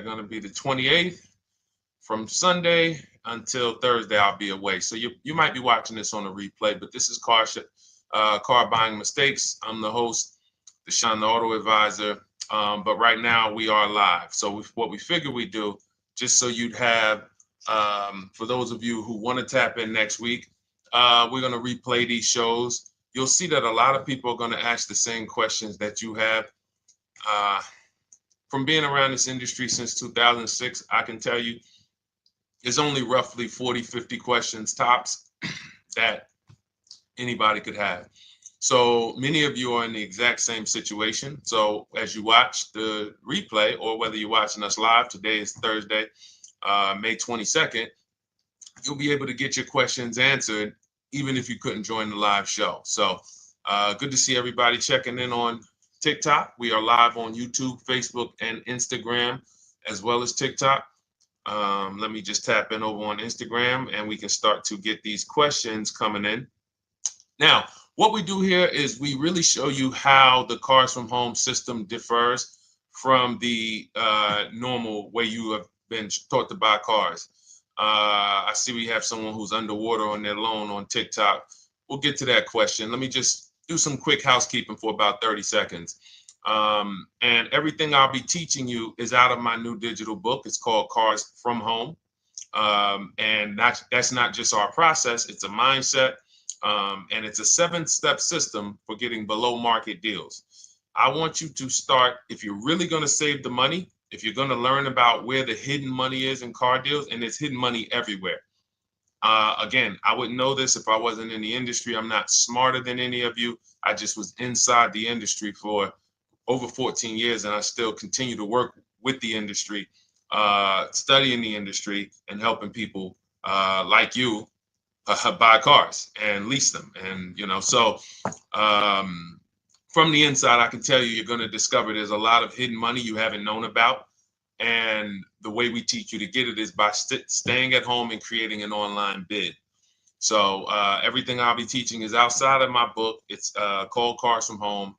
going to be the 28th. From Sunday until Thursday, I'll be away. So you might be watching this on a replay, but this is Car Buying Mistakes. I'm the host, Deshone the Auto Advisor. But right now we are live. So what we figured we'd do, just so you'd have, for those of you who want to tap in next week, we're going to replay these shows. You'll see that a lot of people are going to ask the same questions that you have. From being around this industry since 2006, I can tell you, there's only roughly 40, 50 questions tops that anybody could have. So many of you are in the exact same situation. So as you watch the replay, or whether you're watching us live, today is Thursday, May 22nd, you'll be able to get your questions answered, even if you couldn't join the live show. So good to see everybody checking in on TikTok. We are live on YouTube, Facebook, and Instagram, as well as TikTok. Let me just tap in over on Instagram and we can start to get these questions coming in. Now, what we do here is we really show you how the Cars from Home system differs from the normal way you have been taught to buy cars. I see we have someone who's underwater on their loan on TikTok. We'll get to that question. Let me just do some quick housekeeping for about 30 seconds. And everything I'll be teaching you is out of my new digital book. It's called Cars from Home. And that's not just our process, it's a mindset. And it's a 7-step system for getting below market deals. I want you to start, if you're really going to save the money, if you're going to learn about where the hidden money is in car deals, and there's hidden money everywhere. Again, I wouldn't know this if I wasn't in the industry. I'm not smarter than any of you. I just was inside the industry for over 14 years, and I still continue to work with the industry, studying the industry and helping people like you buy cars and lease them. And, so from the inside, I can tell you, you're going to discover there's a lot of hidden money you haven't known about. And the way we teach you to get it is by staying at home and creating an online bid. So everything I'll be teaching is outside of my book. It's called Cars from Home.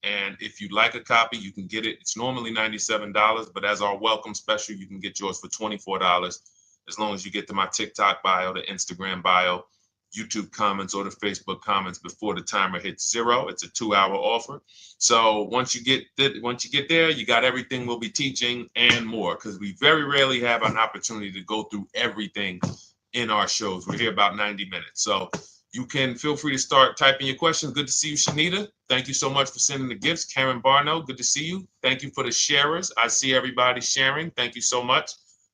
And if you'd like a copy, you can get it. It's normally $97, but as our welcome special, you can get yours for $24, as long as you get to my TikTok bio, the Instagram bio, YouTube comments, or the Facebook comments before the timer hits 0. It's a 2-hour offer. So once you get there, you got everything we'll be teaching and more, because we very rarely have an opportunity to go through everything in our shows. We're here about 90 minutes. So you can feel free to start typing your questions. Good to see you, Shanita. Thank you so much for sending the gifts. Karen Barno, good to see you. Thank you for the sharers. I see everybody sharing. Thank you so much.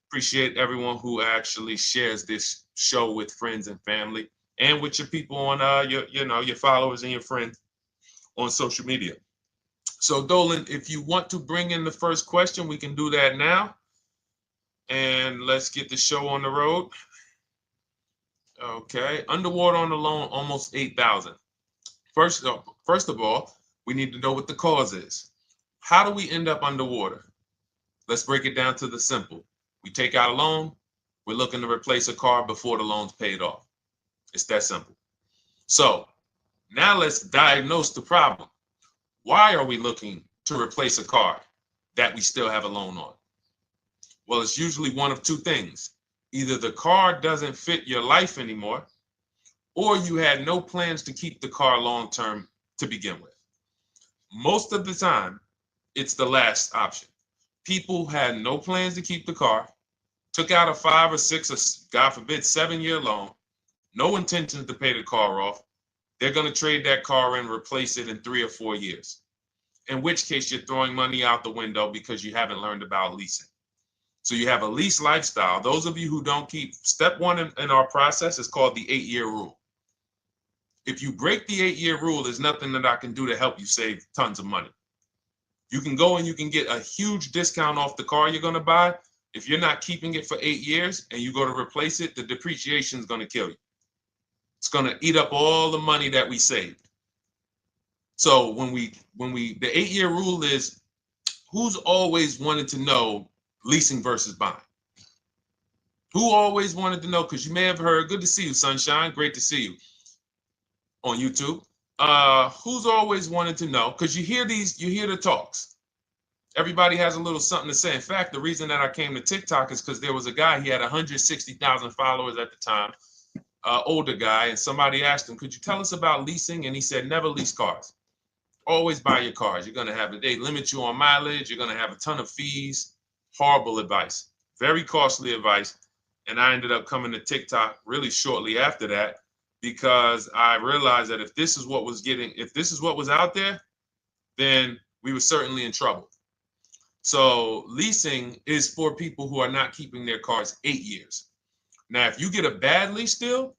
Appreciate everyone who actually shares this show with friends and family, and with your people on your followers and your friends on social media. So Dolan, if you want to bring in the first question, we can do that now. And let's get the show on the road. Okay, underwater on the loan, almost 8,000. First of all, we need to know what the cause is. How do we end up underwater? Let's break it down to the simple. We take out a loan, we're looking to replace a car before the loan's paid off. It's that simple. So now let's diagnose the problem. Why are we looking to replace a car that we still have a loan on? Well, it's usually one of two things. Either the car doesn't fit your life anymore, or you had no plans to keep the car long-term to begin with. Most of the time, it's the last option. People had no plans to keep the car, took out a 5 or 6 or God forbid 7-year loan, no intentions to pay the car off. They're going to trade that car in, replace it in 3 or 4 years. In which case you're throwing money out the window because you haven't learned about leasing. So you have a lease lifestyle. Those of you who don't keep, step 1 in our process is called the 8-year rule. If you break the 8-year rule, there's nothing that I can do to help you save tons of money. You can go and you can get a huge discount off the car you're going to buy. If you're not keeping it for 8 years and you go to replace it, the depreciation is going to kill you. It's going to eat up all the money that we saved. So the 8-year rule is, who's always wanted to know leasing versus buying? Who always wanted to know? Because you may have heard, good to see you, Sunshine. Great to see you on YouTube. Who's always wanted to know? Because you hear the talks. Everybody has a little something to say. In fact, the reason that I came to TikTok is because there was a guy, he had 160,000 followers at the time, older guy, and somebody asked him, could you tell us about leasing? And he said, never lease cars. Always buy your cars. You're going to have they limit you on mileage. You're going to have a ton of fees. Horrible advice. Very costly advice. And I ended up coming to TikTok really shortly after that because I realized that if this is what was out there, then we were certainly in trouble. So leasing is for people who are not keeping their cars 8 years. Now, if you get a bad lease deal,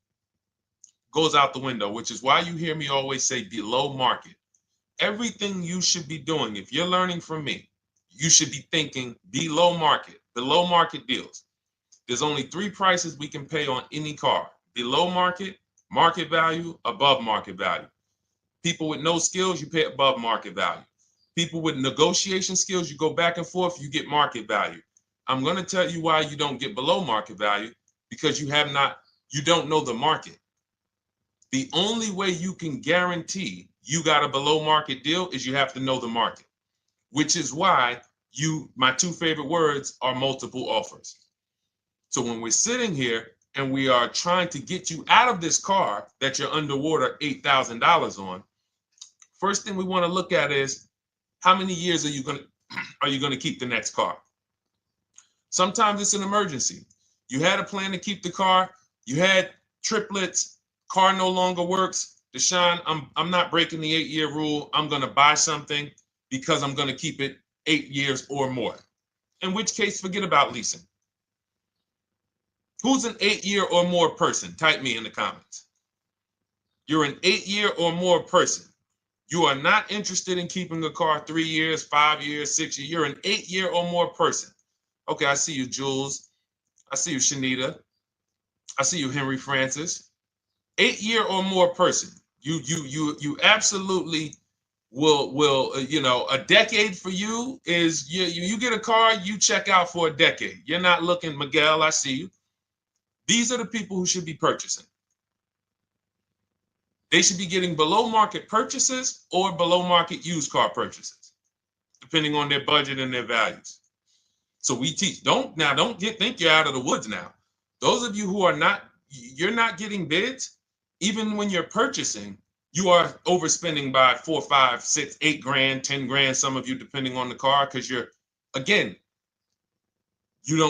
goes out the window, which is why you hear me always say below market. Everything you should be doing, if you're learning from me, you should be thinking below market deals. There's only 3 prices we can pay on any car: below market, market value, above market value. People with no skills, you pay above market value. People with negotiation skills, you go back and forth, you get market value. I'm going to tell you why you don't get below market value, because you don't know the market. The only way you can guarantee you got a below market deal is you have to know the market, which is why my 2 favorite words are multiple offers. So when we're sitting here and we are trying to get you out of this car that you're underwater $8,000 on, first thing we want to look at is how many years are you going to keep the next car? Sometimes it's an emergency. You had a plan to keep the car, you had triplets, car no longer works. Deshone, I'm not breaking the 8-year rule. I'm going to buy something because I'm going to keep it 8 years or more. In which case, forget about leasing. Who's an 8-year or more person? Type me in the comments. You're an 8-year or more person. You are not interested in keeping a car 3 years, 5 years, 6 years. You're an 8-year or more person. Okay, I see you, Jules. I see you, Shanita. I see you, Henry Francis. 8-year or more person. You absolutely will a decade for you is you get a car, you check out for a decade. You're not looking, Miguel, I see you. These are the people who should be purchasing. They should be getting below market purchases or below market used car purchases, depending on their budget and their values. So we teach, think you're out of the woods now. Those of you who you're not getting bids, even when you're purchasing, you are overspending by 4, 5, 6, 8 grand, 10 grand, some of you, depending on the car, because you don't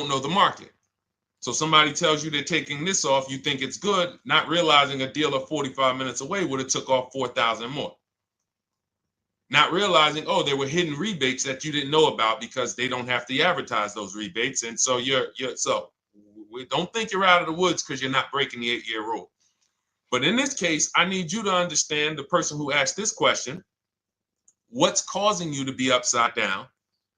know the market. So somebody tells you they're taking this off, you think it's good, not realizing a dealer 45 minutes away would have took off 4,000 more. Not realizing, there were hidden rebates that you didn't know about because they don't have to advertise those rebates. And so we don't think you're out of the woods because you're not breaking the 8-year rule. But in this case, I need you to understand, the person who asked this question, what's causing you to be upside down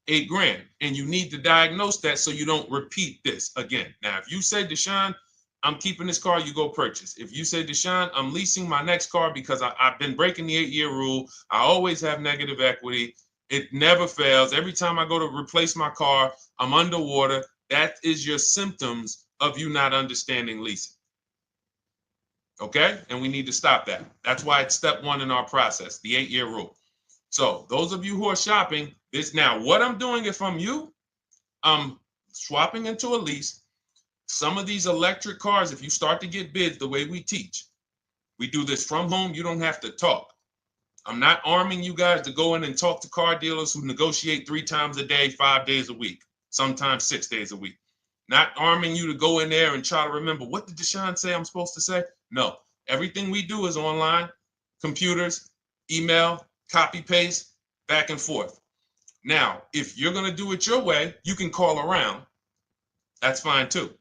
8 grand? And you need to diagnose that so you don't repeat this again. Now, if you say, Deshone, I'm keeping this car, you go purchase. If you say, Deshone, I'm leasing my next car because I've been breaking the 8-year rule, I always have negative equity, it never fails. Every time I go to replace my car, I'm underwater. That is your symptoms of you not understanding leasing. Okay? And we need to stop that. That's why it's step 1 in our process, the 8-year rule. So those of you who are shopping this now, what I'm doing, if I'm you, I'm swapping into a lease. Some of these electric cars, if you start to get bids the way we teach, we do this from home, you don't have to talk. I'm not arming you guys to go in and talk to car dealers who negotiate 3 times a day, 5 days a week, sometimes 6 days a week. Not arming you to go in there and try to remember, what did Deshone say I'm supposed to say? No, everything we do is online, computers, email, copy, paste, back and forth. Now, if you're going to do it your way, you can call around. That's fine too.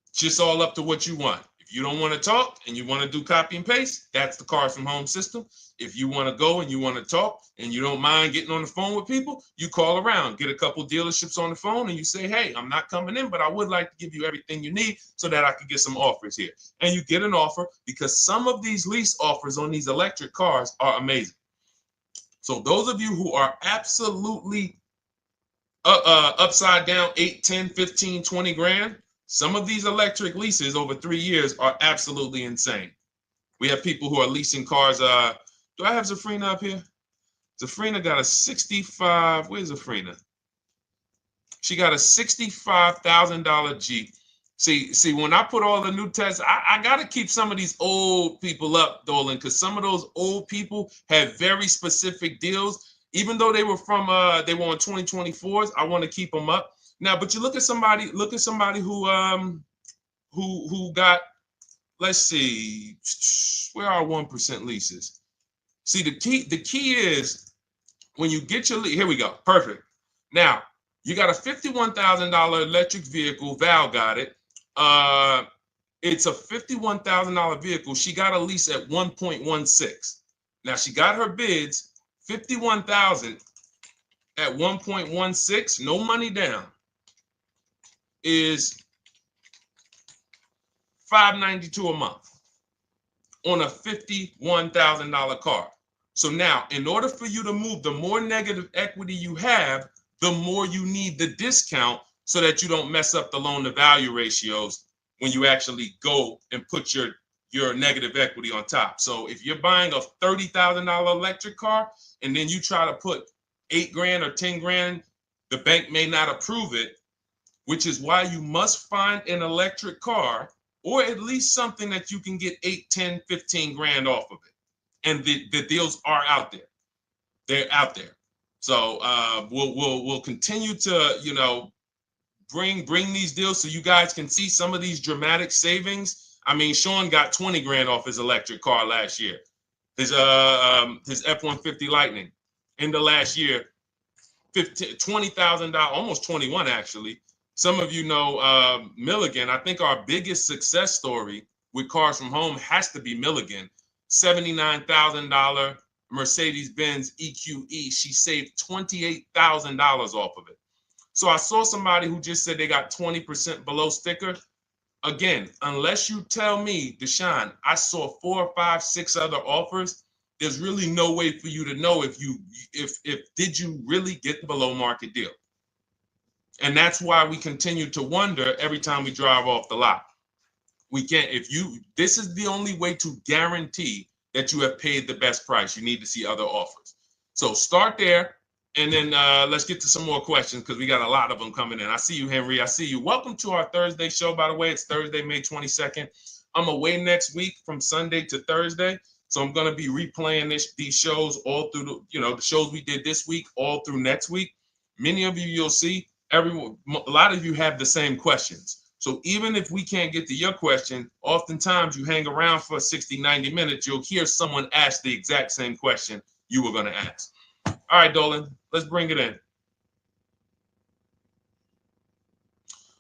It's just all up to what you want. If you don't want to talk and you want to do copy and paste, that's the Cars from Home system. If you want to go and you want to talk and you don't mind getting on the phone with people, you call around, get a couple dealerships on the phone, and you say, hey, I'm not coming in, but I would like to give you everything you need so that I can get some offers here. And you get an offer, because some of these lease offers on these electric cars are amazing. So those of you who are absolutely upside down 8, 10, 15, 20 grand, some of these electric leases over 3 years are absolutely insane. We have people who are leasing cars. Do I have Zafrina up here? Zafrina got a 65. Where's Zafrina? She got a $65,000 Jeep. See, when I put all the new tests, I got to keep some of these old people up, Dolan, because some of those old people have very specific deals. Even though they were on 2024s, I want to keep them up. Now, but you look at somebody who got, let's see, where are 1% leases? See, the key is when you get your lease, here we go, perfect. Now, you got a $51,000 electric vehicle, Val got it. It's a $51,000 vehicle. She got a lease at 1.16. Now she got her bids, 51,000 at 1.16, no money down, is $592 a month on a $51,000 car. So now, in order for you to move, the more negative equity you have, the more you need the discount so that you don't mess up the loan to value ratios when you actually go and put your negative equity on top. So if you're buying a $30,000 electric car and then you try to put $8,000 or $10,000, the bank may not approve it, which is why you must find an electric car or at least something that you can get 8, 10, 15 grand off of it. And the deals are out there. They're out there. So we'll continue to, bring these deals so you guys can see some of these dramatic savings. I mean, Sean got 20 grand off his electric car last year. His F-150 Lightning in the last year, $20,000, almost 21 actually. Some of you know Milligan. I think our biggest success story with Cars from Home has to be Milligan. $79,000 Mercedes-Benz EQE. She saved $28,000 off of it. So I saw somebody who just said they got 20% below sticker. Again, unless you tell me, Deshone, I saw 4, 5, 6 other offers, there's really no way for you to know if did you really get the below market deal. And that's why we continue to wonder every time we drive off the lot. We can't, this is the only way to guarantee that you have paid the best price. You need to see other offers. So start there. And then let's get to some more questions because we got a lot of them coming in. I see you, Henry. I see you. Welcome to our Thursday show, by the way. It's Thursday, May 22nd. I'm away next week from Sunday to Thursday. So I'm going to be replaying these shows all through, the shows we did this week, all through next week. Many of you, you'll see, a lot of you have the same questions. So even if we can't get to your question, oftentimes you hang around for 60, 90 minutes, you'll hear someone ask the exact same question you were going to ask. All right, Dolan, let's bring it in.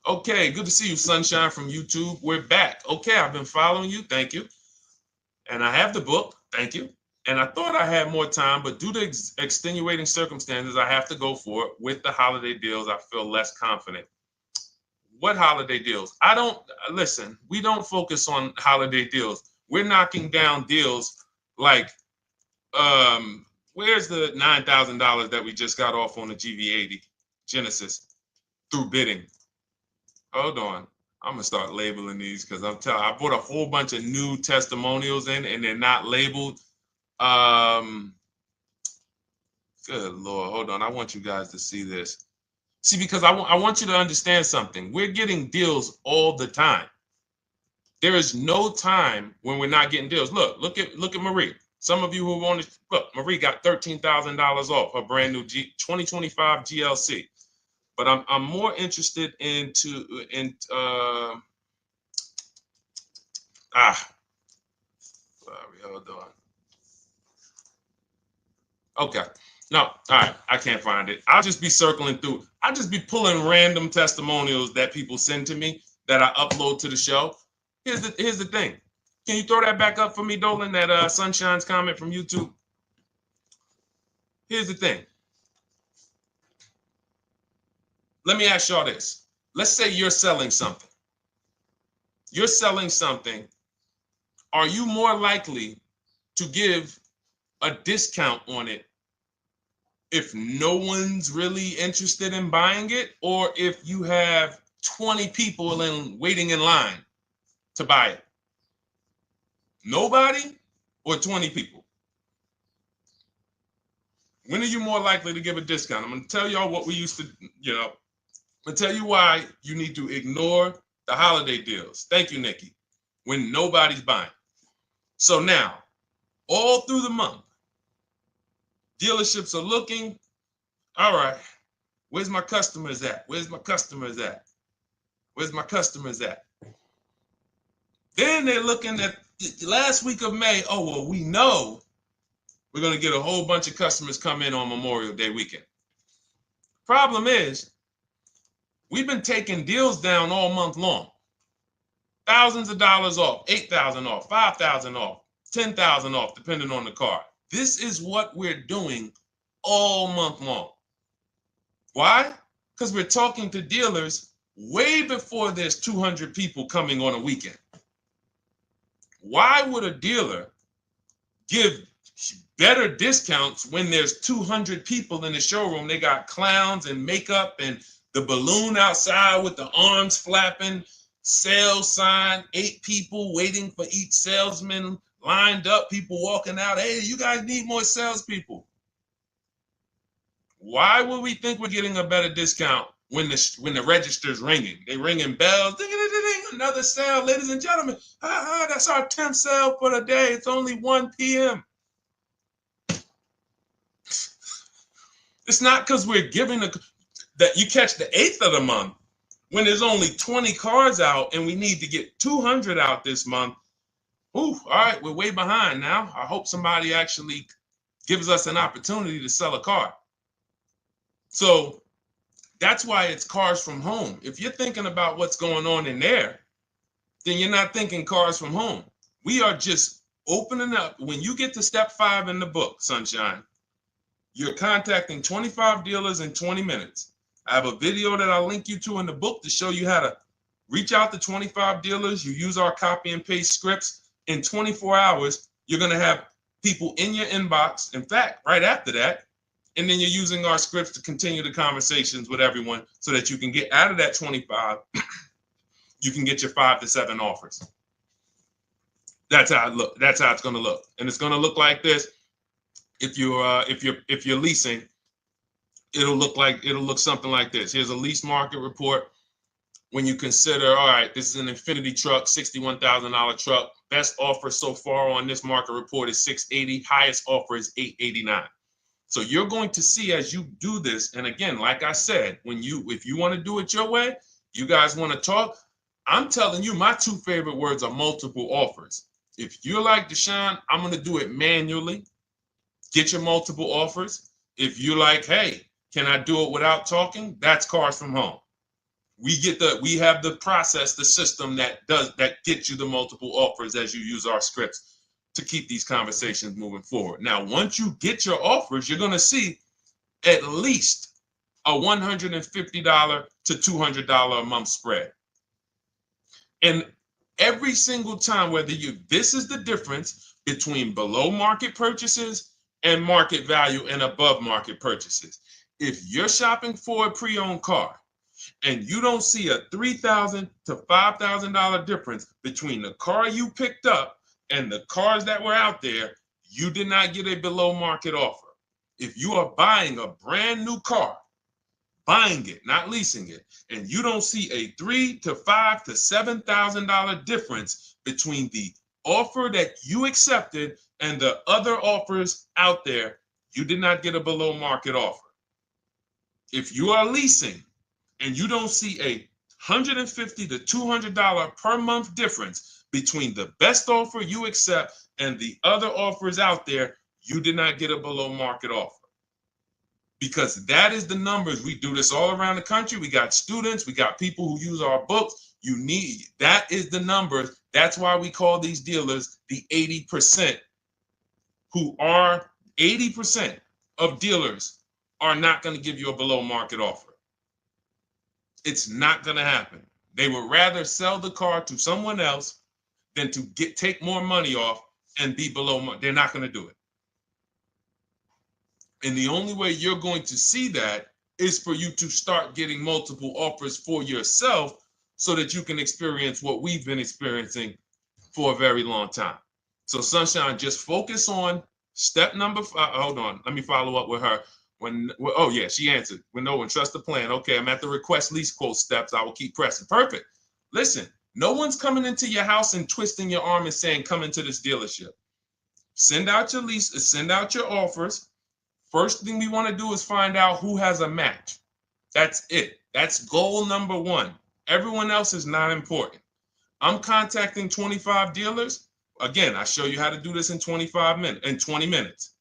Okay, good to see you, Sunshine from YouTube. We're back. Okay, I've been following you. Thank you. And I have the book. Thank you. And I thought I had more time, but due to extenuating circumstances, I have to go for it. With the holiday deals, I feel less confident. What holiday deals? Listen, we don't focus on holiday deals. We're knocking down deals like, where's the $9,000 that we just got off on the GV80 Genesis through bidding? Hold on. I'm going to start labeling these because I bought a whole bunch of new testimonials in and they're not labeled. Good Lord. Hold on. I want you guys to see this. See, because I want you to understand something. We're getting deals all the time. There is no time when we're not getting deals. Look at Marie. Some of you who want to look, Marie got $13,000 off her brand new 2025 GLC. But I'm more interested sorry, hold on. Okay. No, all right, I can't find it. I'll just be circling through. I'll just be pulling random testimonials that people send to me that I upload to the show. Here's the thing. Can you throw that back up for me, Dolan, that Sunshine's comment from YouTube? Here's the thing. Let me ask y'all this. Let's say you're selling something. You're selling something. Are you more likely to give a discount on it if no one's really interested in buying it, or if you have 20 people waiting in line to buy it? Nobody or 20 people? When are you more likely to give a discount? I'm going to tell y'all what we used to, I'm going to tell you why you need to ignore the holiday deals. Thank you, Nikki. When nobody's buying. So now, all through the month, dealerships are looking, all right, where's my customers at? Where's my customers at? Where's my customers at? Then they're looking at the last week of May. Oh, well, we know we're going to get a whole bunch of customers come in on Memorial Day weekend. Problem is, we've been taking deals down all month long. Thousands of dollars off, 8,000 off, 5,000 off, 10,000 off, depending on the car. This is what we're doing all month long. Why? Because we're talking to dealers way before there's 200 people coming on a weekend. Why would a dealer give better discounts when there's 200 people in the showroom? They got clowns and makeup and the balloon outside with the arms flapping, sales sign, 8 people waiting for each salesman lined up, people walking out. Hey, you guys need more salespeople. Why would we think we're getting a better discount when the register's ringing? They ringing bells, ding, ding, ding, ding, another sale, ladies and gentlemen. That's our 10th sale for the day. It's only 1 p.m. It's not because we're giving that you catch the 8th of the month when there's only 20 cars out and we need to get 200 out this month. Ooh, all right, we're way behind now. I hope somebody actually gives us an opportunity to sell a car. So that's why it's cars from home. If you're thinking about what's going on in there, then you're not thinking cars from home. We are just opening up. When you get to step 5 in the book, Sunshine, you're contacting 25 dealers in 20 minutes. I have a video that I'll link you to in the book to show you how to reach out to 25 dealers. You use our copy and paste scripts. In 24 hours, you're going to have people in your inbox. In fact, right after that, and then you're using our scripts to continue the conversations with everyone so that you can get out of that 25, you can get your 5 to 7 offers. That's how it look. That's how it's going to look. And it's going to look like this. If you're leasing, it'll look something like this. Here's a lease market report. When you consider, all right, this is an Infinity truck, $61,000 truck. Best offer so far on this market report is $680. Highest offer is $889. So you're going to see as you do this, and again, like I said, if you want to do it your way, you guys want to talk, I'm telling you, my 2 favorite words are multiple offers. If you're like Deshone, I'm going to do it manually. Get your multiple offers. If you're like, hey, can I do it without talking? That's cars from home. We have the process, the system that gets you the multiple offers as you use our scripts to keep these conversations moving forward. Now, once you get your offers, you're going to see at least a $150 to $200 a month spread. And every single time, this is the difference between below market purchases and market value and above market purchases. If you're shopping for a pre-owned car and you don't see a $3,000 to $5,000 difference between the car you picked up and the cars that were out there, you did not get a below market offer. If you are buying a brand new car, buying it, not leasing it, and you don't see a $3,000 to $5,000 to $7,000 difference between the offer that you accepted and the other offers out there, you did not get a below market offer. If you are leasing and you don't see a $150 to $200 per month difference between the best offer you accept and the other offers out there, you did not get a below market offer. Because that is the numbers. We do this all around the country. We got students, we got people who use our books. That is the numbers. That's why we call these dealers the 80%, who are 80% of dealers are not going to give you a below market offer. It's not going to happen. They would rather sell the car to someone else than to take more money off and be below market. They're not going to do it. And the only way you're going to see that is for you to start getting multiple offers for yourself so that you can experience what we've been experiencing for a very long time. So Sunshine, just focus on Step number 5. Hold on. Let me follow up with her. Oh yeah, she answered. When trust the plan. Okay, I'm at the request lease quote steps. I will keep pressing. Perfect. Listen, no one's coming into your house and twisting your arm and saying, come into this dealership. Send out your lease, send out your offers. First thing we want to do is find out who has a match. That's it. That's goal number 1. Everyone else is not important. I'm contacting 25 dealers. Again, I show you how to do this in 20 minutes.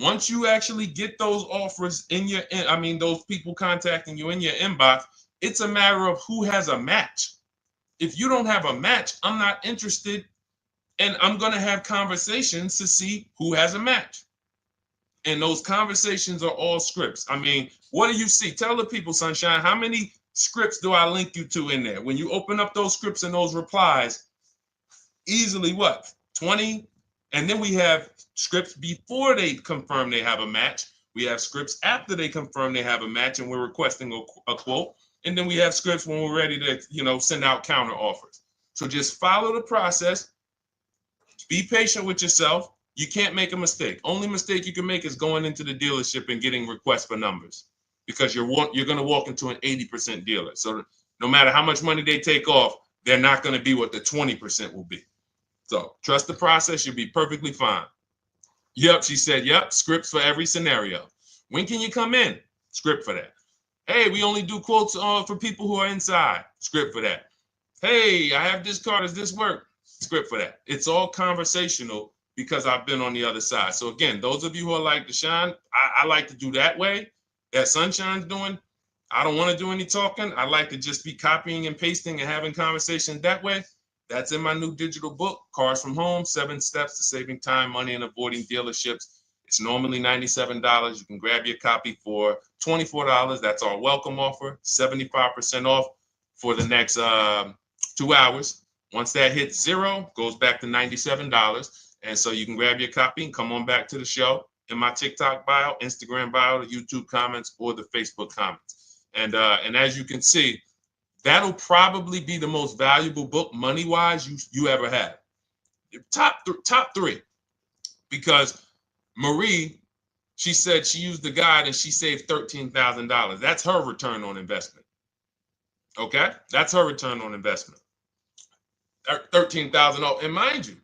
Once you actually get those offers those people contacting you in your inbox, it's a matter of who has a match. If you don't have a match, I'm not interested, and I'm going to have conversations to see who has a match. And those conversations are all scripts. I mean, what do you see? Tell the people, Sunshine, how many scripts do I link you to in there? When you open up those scripts and those replies, easily what? 20? And then we have scripts before they confirm they have a match. We have scripts after they confirm they have a match and we're requesting a quote. And then we have scripts when we're ready to, send out counter offers. So just follow the process. Be patient with yourself. You can't make a mistake. Only mistake you can make is going into the dealership and getting requests for numbers, because you're going to walk into an 80% dealer. So no matter how much money they take off, they're not going to be what the 20% will be. So trust the process. You'll be perfectly fine. Yep, she said, yep, scripts for every scenario. When can you come in? Script for that. Hey, we only do quotes for people who are inside. Script for that. Hey, I have this car. Does this work? Script for that. It's all conversational because I've been on the other side. So again, those of you who are like Deshone, I like to do that way, that Sunshine's doing. I don't want to do any talking. I like to just be copying and pasting and having conversations that way. That's in my new digital book, Cars from Home, 7 Steps to Saving Time, Money, and Avoiding Dealerships. It's normally $97. You can grab your copy for $24. That's our welcome offer, 75% off for the next 2 hours. Once that hits 0, goes back to $97. And so you can grab your copy and come on back to the show in my TikTok bio, Instagram bio, the YouTube comments, or the Facebook comments. And as you can see, that'll probably be the most valuable book money-wise you ever had. Top 3. Because Marie, she said she used the guide and she saved $13,000. That's her return on investment. Okay? That's her return on investment. $13,000. And mind you,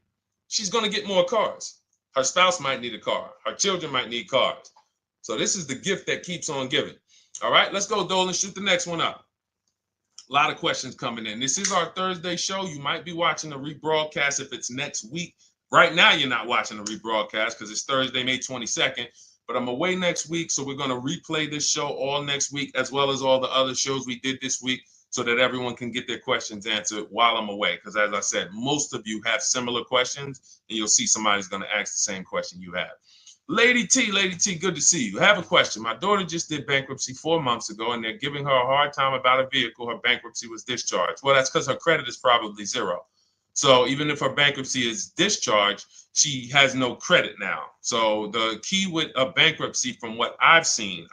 she's going to get more cars. Her spouse might need a car. Her children might need cars. So this is the gift that keeps on giving. All right, let's go, Dolan. Shoot the next one up. A lot of questions coming in. This is our Thursday show. You might be watching the rebroadcast if it's next week. Right now, you're not watching the rebroadcast because it's Thursday, May 22nd. But I'm away next week, so we're going to replay this show all next week, as well as all the other shows we did this week, so that everyone can get their questions answered while I'm away. Because as I said, most of you have similar questions, and you'll see somebody's going to ask the same question you have. Lady T, good to see you. I have a question. My daughter just did bankruptcy 4 months ago, and they're giving her a hard time about a vehicle. Her bankruptcy was discharged. Well, that's because her credit is probably 0. So even if her bankruptcy is discharged, she has no credit now. So the key with a bankruptcy, from what I've seen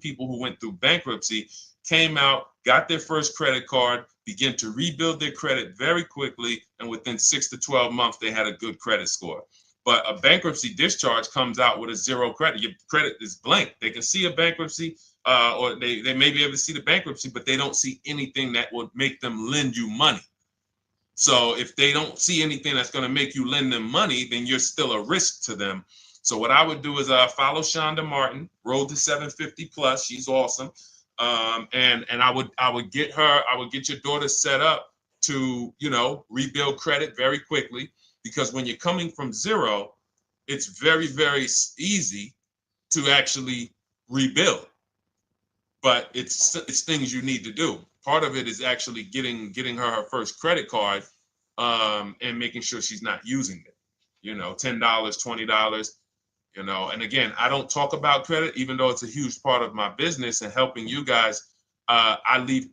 people who went through bankruptcy, came out, got their first credit card, began to rebuild their credit very quickly, and within 6 to 12 months, they had a good credit score. But a bankruptcy discharge comes out with a 0 credit. Your credit is blank. They can see a bankruptcy, or they may be able to see the bankruptcy, but they don't see anything that would make them lend you money. So if they don't see anything that's going to make you lend them money, then you're still a risk to them. So what I would do is follow Shonda Martin, Road to 750 Plus. She's awesome. And I would get your daughter set up to, rebuild credit very quickly, because when you're coming from 0, it's very, very easy to actually rebuild. But it's things you need to do. Part of it is actually getting her first credit card, and making sure she's not using it. $10, $20. And again, I don't talk about credit, even though it's a huge part of my business and helping you guys. I leave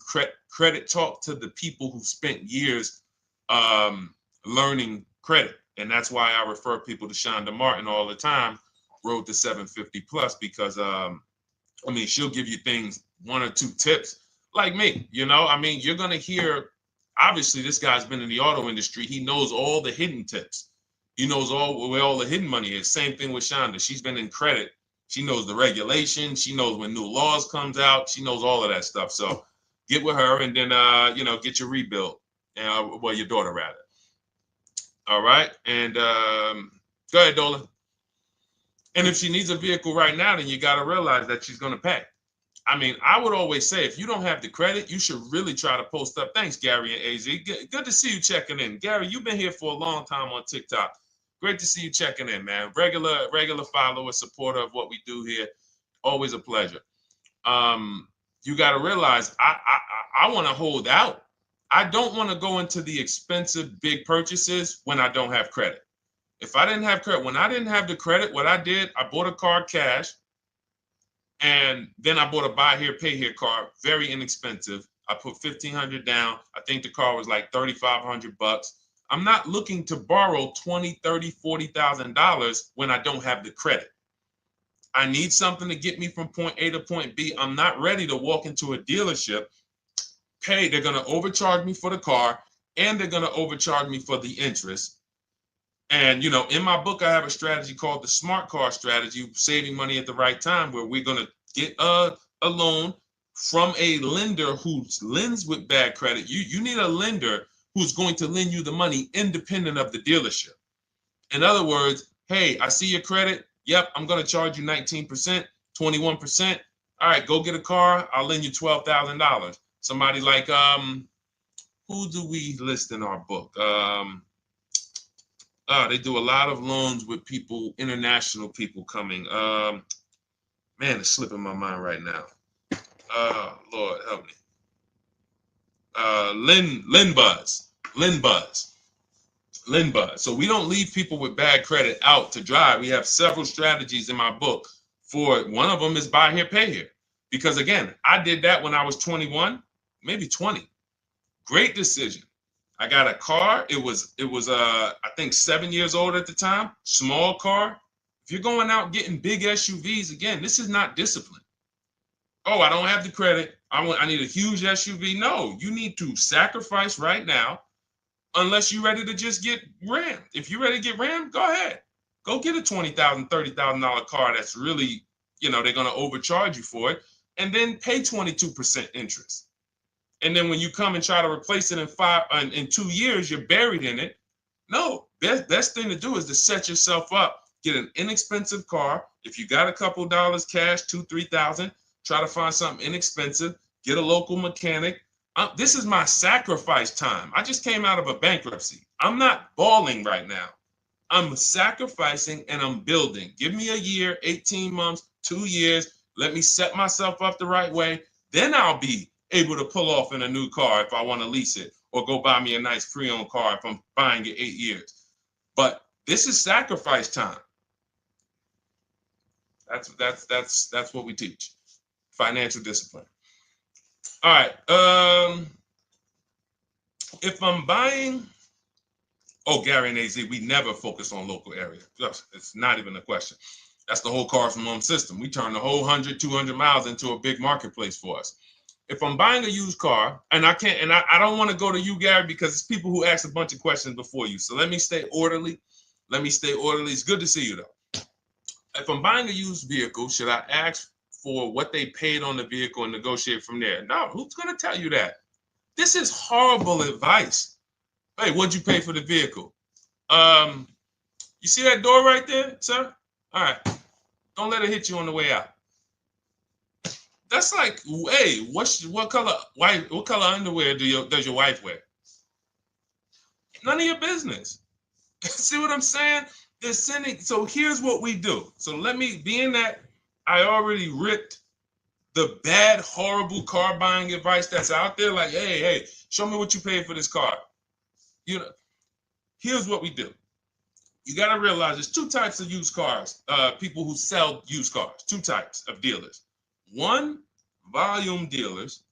credit talk to the people who spent years learning credit. And that's why I refer people to Shonda Martin all the time, Road to 750 Plus, because she'll give you things, 1 or 2 tips, like me. You're going to hear, obviously, this guy's been in the auto industry. He knows all the hidden tips. He knows where all the hidden money is. Same thing with Shonda. She's been in credit. She knows the regulation. She knows when new laws comes out. She knows all of that stuff. So get with her and then, get your rebuild. Well, your daughter rather. All right. And go ahead, Dolan. And if she needs a vehicle right now, then you got to realize that she's going to pay. I mean, I would always say if you don't have the credit, you should really try to post up. Thanks, Gary and AZ. Good to see you checking in. Gary, you've been here for a long time on TikTok. Great to see you checking in, man. Regular follower, supporter of what we do here. Always a pleasure. You got to realize I want to hold out. I don't want to go into the expensive big purchases when I don't have credit. If I didn't have credit, when I didn't have the credit, what I did, I bought a car cash, and then I bought a buy here, pay here card, very inexpensive. I put $1,500 down. I think the car was like $3,500. I'm not looking to borrow $20,000, $30,000, $40,000 when I don't have the credit. I need something to get me from point A to point B. I'm not ready to walk into a dealership, pay. They're going to overcharge me for the car, and they're going to overcharge me for the interest. And, in my book, I have a strategy called the smart car strategy, saving money at the right time, where we're going to get a loan from a lender who lends with bad credit. You need a lender who's going to lend you the money independent of the dealership. In other words, hey, I see your credit. Yep, I'm going to charge you 19%, 21%. All right, go get a car. I'll lend you $12,000. Somebody like, who do we list in our book? They do a lot of loans with people, international people coming. Man, it's slipping my mind right now. Lord help me. Linbuzz. So we don't leave people with bad credit out to dry. We have several strategies in my book for it. One of them is buy here, pay here. Because again, I did that when I was 21, maybe 20. Great decision. I got a car. It was I think 7 years old at the time. Small car. If you're going out getting big SUVs, again, this is not discipline. Oh, I don't have the credit. I need a huge SUV. No, you need to sacrifice right now, unless you're ready to just get rammed. If you're ready to get rammed, go ahead. Go get a $20,000, $30,000 car that's really, they're going to overcharge you for it, and then pay 22% interest. And then when you come and try to replace it in 2 years, you're buried in it. No, best thing to do is to set yourself up. Get an inexpensive car. If you got a couple dollars cash, $2,000, $3,000, try to find something inexpensive. Get a local mechanic. This is my sacrifice time. I just came out of a bankruptcy. I'm not balling right now. I'm sacrificing and I'm building. Give me a year, 18 months, 2 years. Let me set myself up the right way. Then I'll be able to pull off in a new car if I want to lease it, or go buy me a nice pre-owned car if I'm buying it 8 years. But this is sacrifice time. That's what we teach. Financial discipline. All right. If I'm buying, Gary and AZ, we never focus on local area. It's not even a question. That's the whole car from home system. We turn the whole 100, 200 miles into a big marketplace for us. If I'm buying a used car, and I can't, and I don't want to go to you, Gary, because it's people who ask a bunch of questions before you. So let me stay orderly. It's good to see you, though. If I'm buying a used vehicle, should I ask for what they paid on the vehicle and negotiate from there? No, who's going to tell you that? This is horrible advice. Hey, what'd you pay for the vehicle? You see that door right there, sir? All right. Don't let it hit you on the way out. That's like, hey, what color underwear does your wife wear? None of your business. See what I'm saying? They're sending. So here's what we do. So being that I already ripped the bad, horrible car buying advice that's out there, like, hey, show me what you paid for this car. Here's what we do. You got to realize there's two types of used cars, people who sell used cars, two types of dealers. One, volume dealers.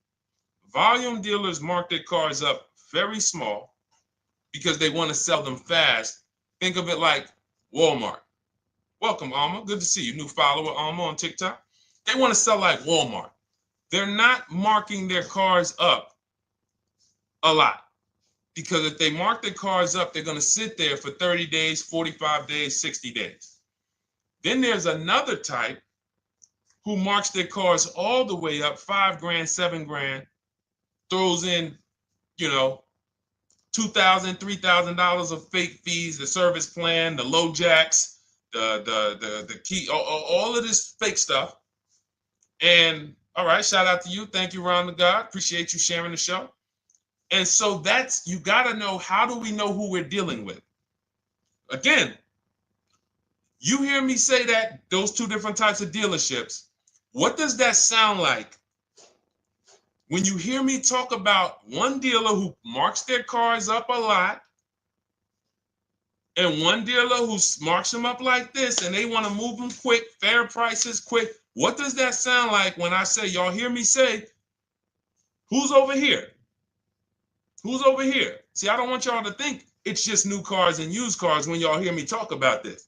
Volume dealers mark their cars up very small because they want to sell them fast. Think of it like Walmart. Welcome, Alma. Good to see you. New follower, Alma, on TikTok. They want to sell like Walmart. They're not marking their cars up a lot. Because if they mark their cars up, they're going to sit there for 30 days, 45 days, 60 days. Then there's another type who marks their cars all the way up, 5 grand, 7 grand, throws in, you know, $2,000, $3,000 of fake fees, the service plan, the low jacks, the key, all of this fake stuff. And all right, shout out to you. Thank you, Ron the God. Appreciate you sharing the show. And so that's, you got to know, how do we know who we're dealing with? Again, you hear me say that, those two different types of dealerships. What does that sound like when you hear me talk about one dealer who marks their cars up a lot and one dealer who marks them up like this and they want to move them quick, fair prices, quick? What does that sound like when I say, y'all hear me say, who's over here? Who's over here? See, I don't want y'all to think it's just new cars and used cars when y'all hear me talk about this.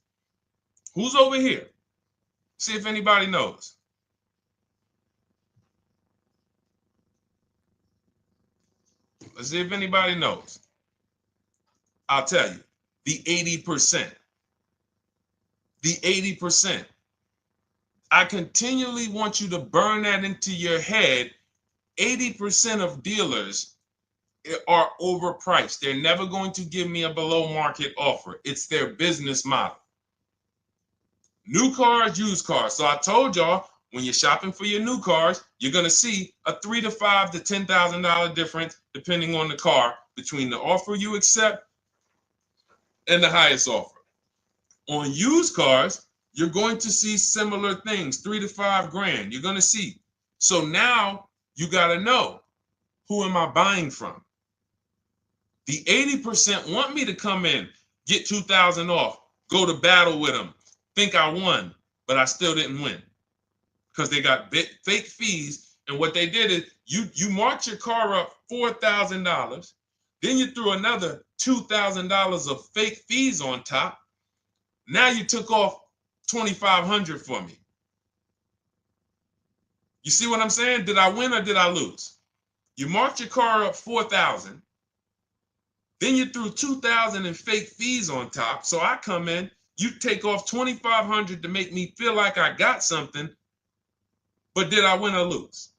Who's over here? See if anybody knows. Let's see if anybody knows. I'll tell you, the 80%. The 80%. I continually want you to burn that into your head. 80% of dealers are overpriced. They're never going to give me a below market offer. It's their business model. New cars, used cars. So I told y'all, when you're shopping for your new cars, you're going to see a $3,000 to $5,000 to $10,000 difference, depending on the car, between the offer you accept and the highest offer. On used cars, you're going to see similar things, 3 to 5 grand. You're going to see. So now you got to know, who am I buying from? The 80% want me to come in, get 2,000 off, go to battle with them, think I won, but I still didn't win because they got fake fees. And what they did is you marked your car up $4,000, then you threw another $2,000 of fake fees on top. Now you took off $2,500 for me. You see what I'm saying? Did I win or did I lose? You marked your car up $4,000. Then you threw $2,000 in fake fees on top. So I come in, you take off $2,500 to make me feel like I got something. But did I win or lose?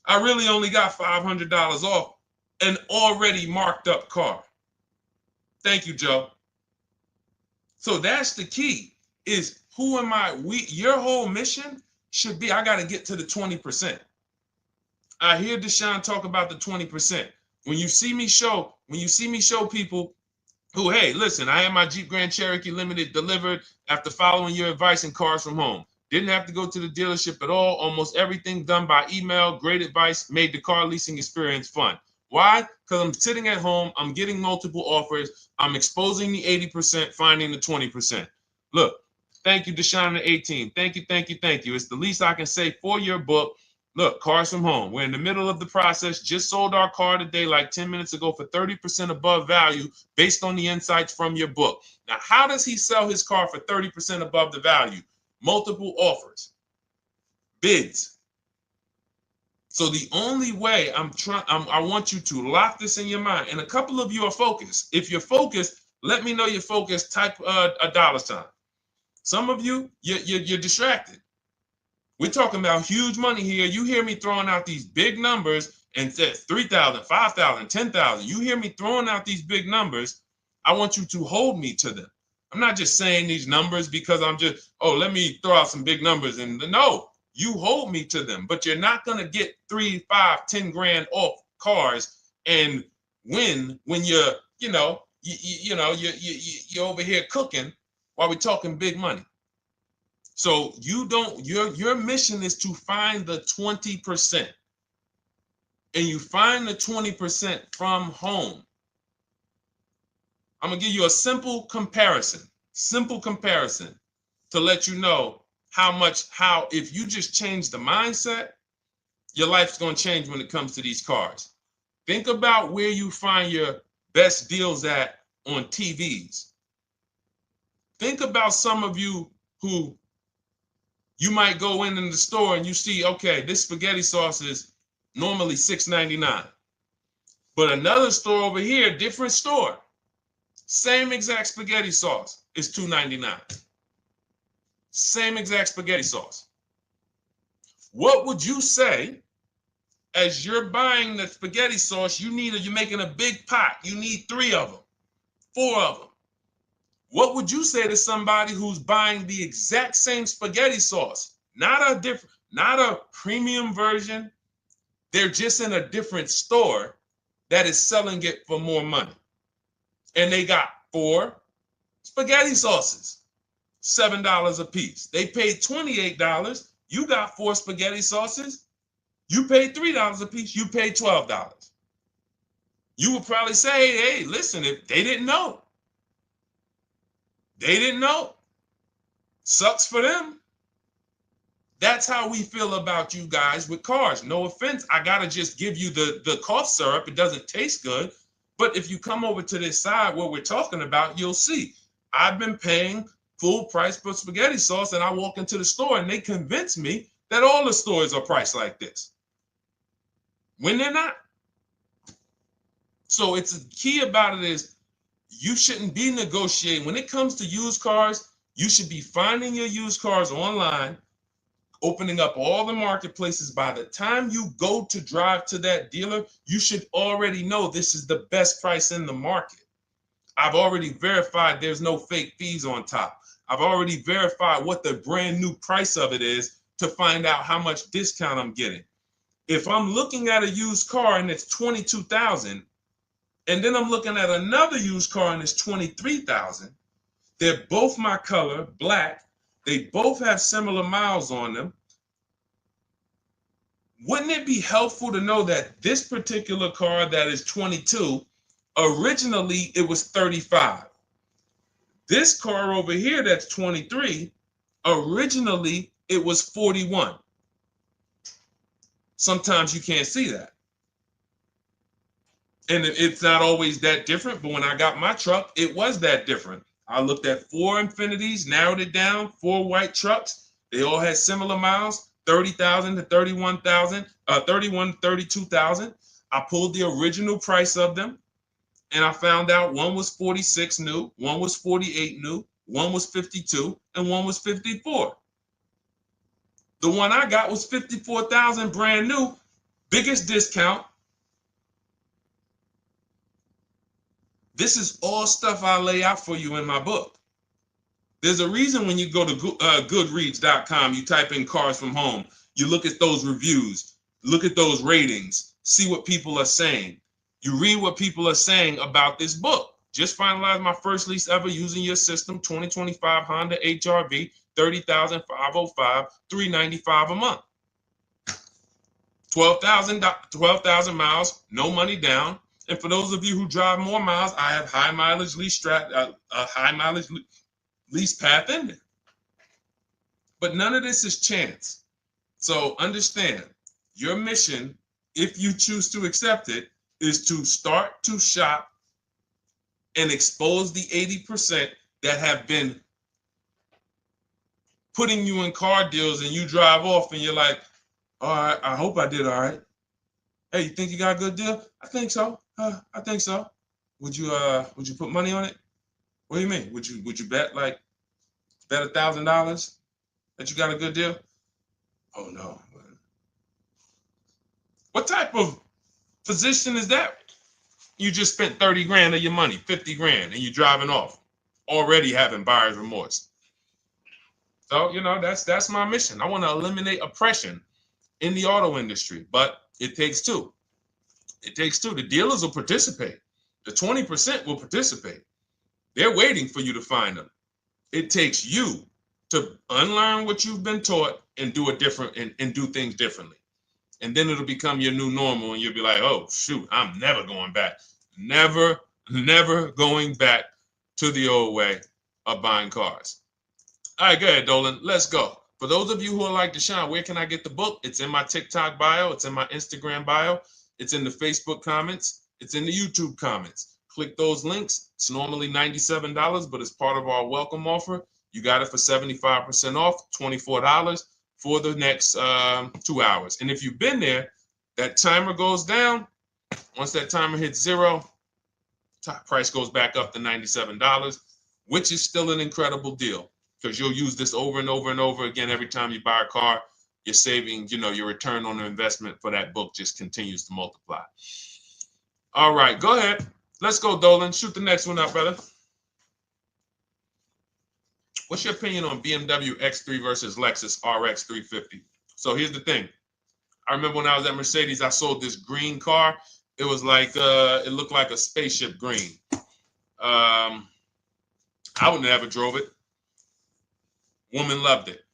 I really only got $500 off an already marked up car. Thank you, Joe. So that's the key, is who am I? Your whole mission should be, I got to get to the 20%. I hear Deshone talk about the 20%. When you see me show people who, hey, listen, I had my Jeep Grand Cherokee Limited delivered after following your advice and cars from home. Didn't have to go to the dealership at all. Almost everything done by email. Great advice. Made the car leasing experience fun. Why? Because I'm sitting at home. I'm getting multiple offers. I'm exposing the 80%, finding the 20%. Look, thank you, Deshone the 18. Thank you, thank you, thank you. It's the least I can say for your book. Look, cars from home. We're in the middle of the process. Just sold our car today, like 10 minutes ago, for 30% above value based on the insights from your book. Now, how does he sell his car for 30% above the value? Multiple offers, bids. So the only way I want you to lock this in your mind. And a couple of you are focused. If you're focused, let me know you're focused. Type a $sign. Some of you, you're distracted. We're talking about huge money here. You hear me throwing out these big numbers and said 3,000, 5,000, 10,000. You hear me throwing out these big numbers. I want you to hold me to them. I'm not just saying these numbers because I'm just, let me throw out some big numbers. And no, you hold me to them, but you're not going to get 3, 5, 10 grand off cars and win when you're over here cooking while we're talking big money. So your mission is to find the 20%. And you find the 20% from home. I'm going to give you a simple comparison to let you know how if you just change the mindset, your life's going to change when it comes to these cars. Think about where you find your best deals at on TVs. Think about some of you who you might go in the store and you see, okay, this spaghetti sauce is normally $6.99. But another store over here, different store, same exact spaghetti sauce is $2.99. Same exact spaghetti sauce. What would you say as you're buying the spaghetti sauce? You're making a big pot. You need 3 of them, 4 of them. What would you say to somebody who's buying the exact same spaghetti sauce? Not a premium version. They're just in a different store that is selling it for more money. And they got 4 spaghetti sauces, $7 a piece. They paid $28. You got 4 spaghetti sauces. You paid $3 a piece. You paid $12. You would probably say, hey, listen, if they didn't know. They didn't know. Sucks for them. That's how we feel about you guys with cars. No offense. I got to just give you the cough syrup. It doesn't taste good. But if you come over to this side where we're talking about, you'll see. I've been paying full price for spaghetti sauce, and I walk into the store and they convince me that all the stores are priced like this, when they're not. So it's the key about it is you shouldn't be negotiating. When it comes to used cars, you should be finding your used cars online, opening up all the marketplaces. By the time you go to drive to that dealer, you should already know this is the best price in the market. I've already verified there's no fake fees on top. I've already verified what the brand new price of it is to find out how much discount I'm getting. If I'm looking at a used car and it's $22,000, and then I'm looking at another used car and it's $23,000, they're both my color, black. They both have similar miles on them. Wouldn't it be helpful to know that this particular car that is 22, originally it was 35. This car over here that's 23, originally it was 41. Sometimes you can't see that. And it's not always that different, but when I got my truck, it was that different. I looked at 4 Infinities, narrowed it down, 4 white trucks. They all had similar miles, 30,000 to 31,000, 31 to 32,000. I pulled the original price of them, and I found out one was 46 new, one was 48 new, one was 52, and one was 54. The one I got was 54,000 brand new, biggest discount. This is all stuff I lay out for you in my book. There's a reason when you go to Goodreads.com, you type in cars from home, you look at those reviews, look at those ratings, see what people are saying. You read what people are saying about this book. Just finalized my first lease ever using your system, 2025 Honda HR-V, 30,505, $395 a month. 12,000 miles, no money down. And for those of you who drive more miles, I have high mileage lease lease path in there. But none of this is chance. So understand, your mission, if you choose to accept it, is to start to shop and expose the 80% that have been putting you in car deals, and you drive off and you're like, all right, I hope I did all right. Hey, you think you got a good deal? I think so. I think so. Would you put money on it? What do you mean? Would you bet $1,000 that you got a good deal? Oh no. What type of position is that? You just spent 30 grand of your money, 50 grand, and you're driving off, already having buyer's remorse. So, that's my mission. I want to eliminate oppression in the auto industry, but it takes two. It takes two. The dealers will participate. The 20% will participate. They're waiting for you to find them. It takes you to unlearn what you've been taught and do it different and do things differently. And then it'll become your new normal, and you'll be like, oh, shoot, I'm never going back. Never going back to the old way of buying cars. All right, go ahead, Dolan. Let's go. For those of you who are like Deshone, where can I get the book? It's in my TikTok bio. It's in my Instagram bio. It's in the Facebook comments. It's in the YouTube comments. Click those links. It's normally $97, but it's part of our welcome offer. You got it for 75% off, $24 for the next 2 hours. And if you've been there, that timer goes down. Once that timer hits 0, top price goes back up to $97, which is still an incredible deal because you'll use this over and over and over again every time you buy a car. You're saving, your return on the investment for that book just continues to multiply. All right, go ahead. Let's go, Dolan. Shoot the next one up, brother. What's your opinion on BMW X3 versus Lexus RX 350? So here's the thing. I remember when I was at Mercedes, I sold this green car. It was like, it looked like a spaceship green. I would never drove it. Woman loved it.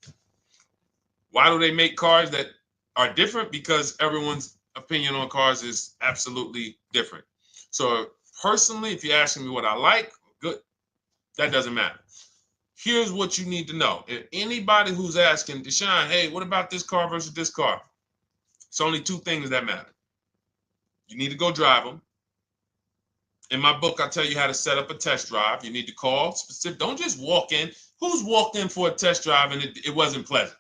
Why do they make cars that are different? Because everyone's opinion on cars is absolutely different. So personally, if you're asking me what I like, good, that doesn't matter. Here's what you need to know. If anybody who's asking, Deshone, hey, what about this car versus this car? It's only two things that matter. You need to go drive them. In my book, I tell you how to set up a test drive. You need to call specific. Don't just walk in. Who's walked in for a test drive and it wasn't pleasant?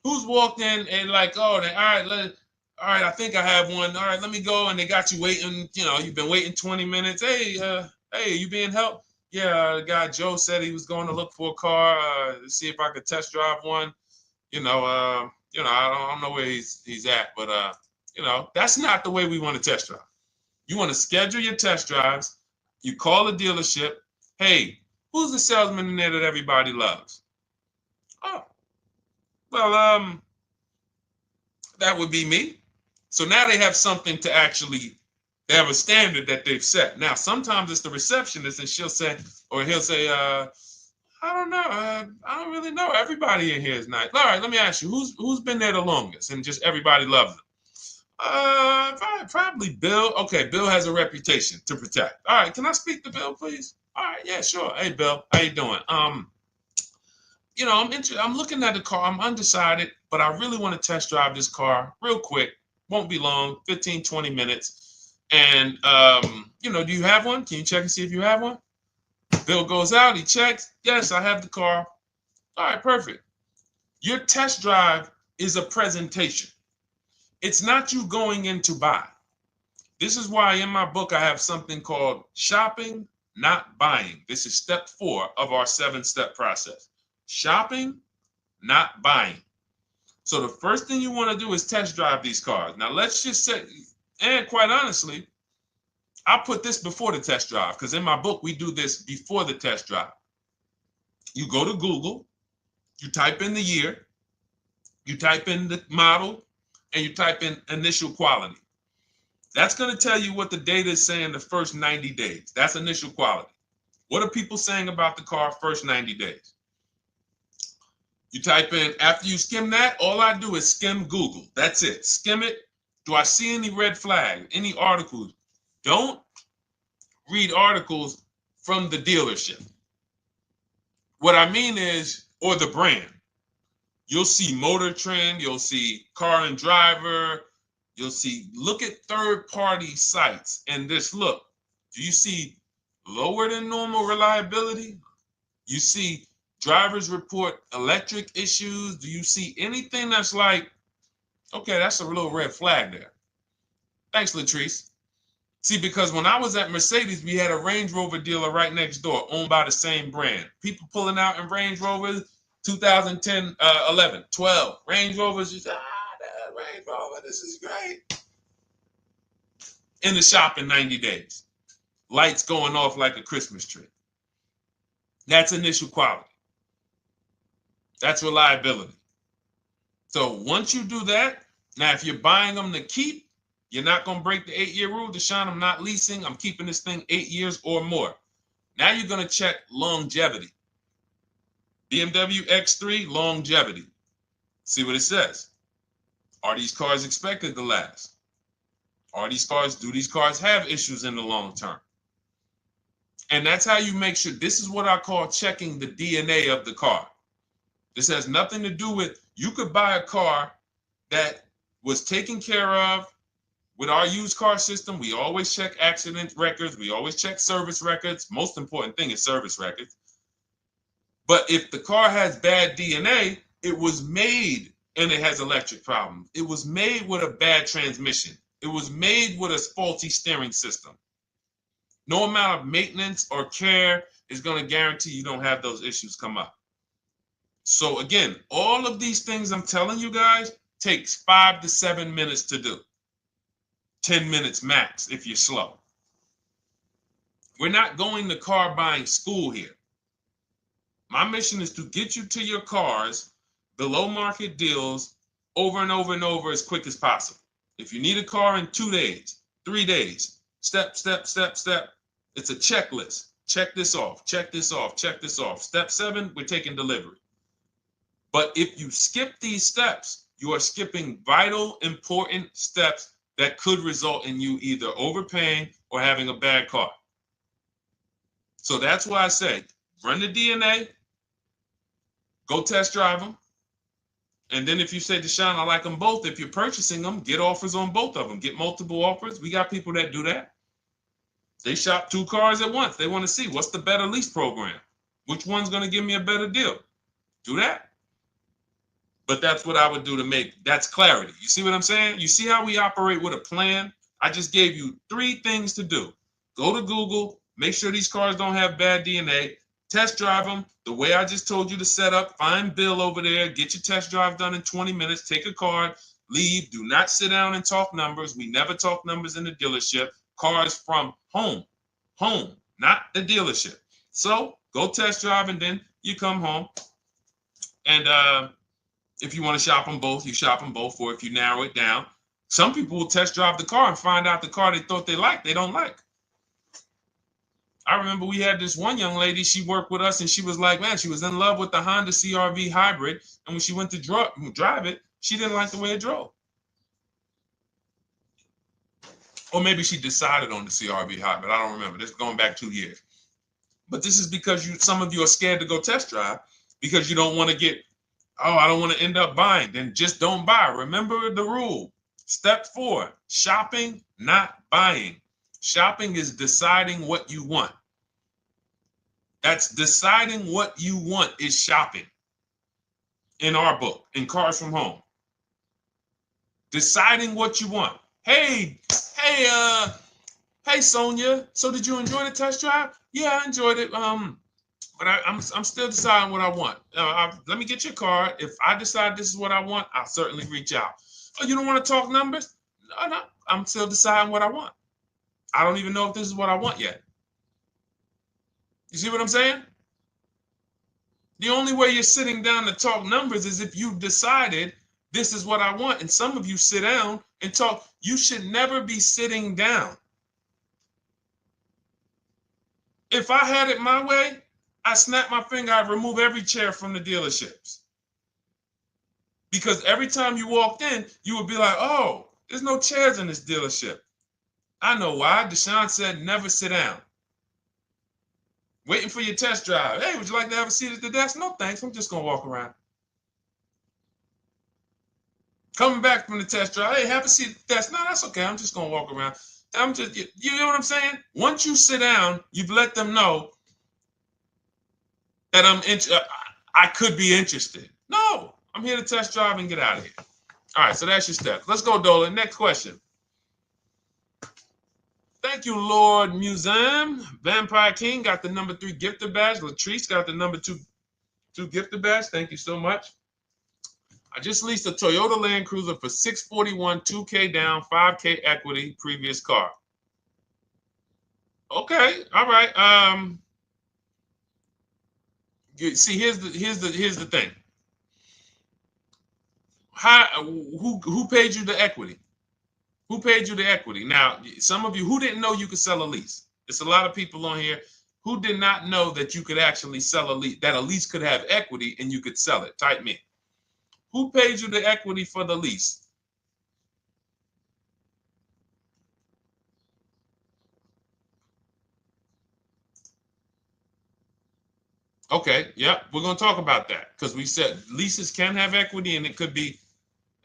Who's walked in and like, oh, all right, I think I have one. All right, let me go. And they got you waiting. You've been waiting 20 minutes. Hey, you being helped? Yeah, the guy Joe said he was going to look for a car to see if I could test drive one. I don't know where he's at, but that's not the way we want to test drive. You want to schedule your test drives. You call the dealership. Hey, who's the salesman in there that everybody loves? Oh, well, that would be me. So now they have something to actually, they have a standard that they've set. Now, sometimes it's the receptionist and he'll say, I don't know. I don't really know. Everybody in here is nice. All right, let me ask you, who's been there the longest? And just everybody loves them. Probably Bill. Okay, Bill has a reputation to protect. All right, can I speak to Bill, please? All right, yeah, sure. Hey, Bill, how you doing? I'm looking at the car. I'm undecided, but I really want to test drive this car real quick. Won't be long, 15, 20 minutes. And do you have one? Can you check and see if you have one? Bill goes out, he checks. Yes, I have the car. All right, perfect. Your test drive is a presentation. It's not you going in to buy. This is why in my book I have something called shopping, not buying. This is step 4 of our 7-step process. Shopping, not buying. So the first thing you want to do is test drive these cars. Now let's just say, and quite honestly, I put this before the test drive because in my book we do this before the test drive. You go to Google, you type in the year, you type in the model, and you type in initial quality. That's going to tell you what the data is saying the first 90 days. That's initial quality. What are people saying about the car first 90 days? You type in, after you skim that, all I do is skim Google. That's it. Skim it. Do I see any red flags, any articles? Don't read articles from the dealership. What I mean is, or the brand. You'll see Motor Trend, you'll see Car and Driver, look at third-party sites and just look. Do you see lower than normal reliability? You see drivers report electric issues? Do you see anything that's like, okay, that's a little red flag there? Thanks, Latrice. See, because when I was at Mercedes, we had a Range Rover dealer right next door owned by the same brand. People pulling out in Range Rovers, 2010, 11, 12. Range Rovers, just, that Range Rover, this is great. In the shop in 90 days. Lights going off like a Christmas tree. That's initial quality. That's reliability. So once you do that, now if you're buying them to keep, you're not going to break the 8-year rule. Deshone, I'm not leasing. I'm keeping this thing 8 years or more. Now you're going to check longevity. BMW X3, longevity. See what it says. Are these cars expected to last? Do these cars have issues in the long term? And that's how you make sure. This is what I call checking the DNA of the car. This has nothing to do with, you could buy a car that was taken care of with our used car system. We always check accident records. We always check service records. Most important thing is service records. But if the car has bad DNA, it was made and it has electric problems. It was made with a bad transmission. It was made with a faulty steering system. No amount of maintenance or care is going to guarantee you don't have those issues come up. So again, all of these things I'm telling you guys takes 5 to 7 minutes to do. 10 minutes max if you're slow. We're not going to car buying school here. My mission is to get you to your cars below market deals over and over and over as quick as possible. If you need a car in 2 days, 3 days, step, step, step, step. It's a checklist. Check this off, check this off, check this off. Step 7, we're taking delivery. But if you skip these steps, you are skipping vital, important steps that could result in you either overpaying or having a bad car. So that's why I say, run the DNA, go test drive them. And then if you say, Deshone, I like them both, if you're purchasing them, get offers on both of them. Get multiple offers. We got people that do that. They shop 2 cars at once. They want to see what's the better lease program. Which one's going to give me a better deal? Do that. But that's what I would do to make, that's clarity. You see what I'm saying? You see how we operate with a plan? I just gave you 3 things to do. Go to Google, make sure these cars don't have bad DNA, test drive them the way I just told you to set up, find Bill over there, get your test drive done in 20 minutes, take a card, leave, do not sit down and talk numbers. We never talk numbers in the dealership. Cars from home, not the dealership. So go test drive and then you come home. And if you want to shop them both, you shop them both. Or if you narrow it down, some people will test drive the car and find out the car they thought they liked, they don't like. I remember we had this one young lady, she worked with us and she was like, man, she was in love with the Honda CR-V hybrid. And when she went to drive it, she didn't like the way it drove. Or maybe she decided on the CR-V hybrid. I don't remember. This is going back 2 years. But this is because some of you are scared to go test drive because you don't want to get, oh, I don't want to end up buying. Then just don't buy. Remember the rule. Step 4, shopping, not buying. Shopping is deciding what you want. That's deciding what you want is shopping in our book, in Cars from Home. Deciding what you want. Hey, Sonia. So did you enjoy the test drive? Yeah, I enjoyed it. But I'm still deciding what I want. Let me get your card. If I decide this is what I want, I'll certainly reach out. Oh, you don't want to talk numbers? No, I'm still deciding what I want. I don't even know if this is what I want yet. You see what I'm saying? The only way you're sitting down to talk numbers is if you've decided this is what I want. And some of you sit down and talk. You should never be sitting down. If I had it my way, I snap my finger, I'd remove every chair from the dealerships. Because every time you walked in, you would be like, oh, there's no chairs in this dealership. I know why. Deshone said never sit down. Waiting for your test drive. Hey, would you like to have a seat at the desk? No, thanks. I'm just going to walk around. Coming back from the test drive. Hey, have a seat at the desk. No, that's okay. I'm just going to walk around. You know what I'm saying? Once you sit down, you've let them know that I could be interested. No, I'm here to test drive and get out of here. All right, so that's your steps. Let's go, Dolan. Next question. Thank you, Lord Museum. Vampire King got the number 3 gifter badge. Latrice got the number 2 gifter badge. Thank you so much. I just leased a Toyota Land Cruiser for $641, $2K down, $5K equity, previous car. Okay, all right. See, here's the thing. Who paid you the equity? Who paid you the equity? Now, some of you who didn't know you could sell a lease. There's a lot of people on here who did not know that you could actually sell a lease, that a lease could have equity and you could sell it. Type me. Who paid you the equity for the lease? Okay, yep, we're going to talk about that because we said leases can have equity and it could be,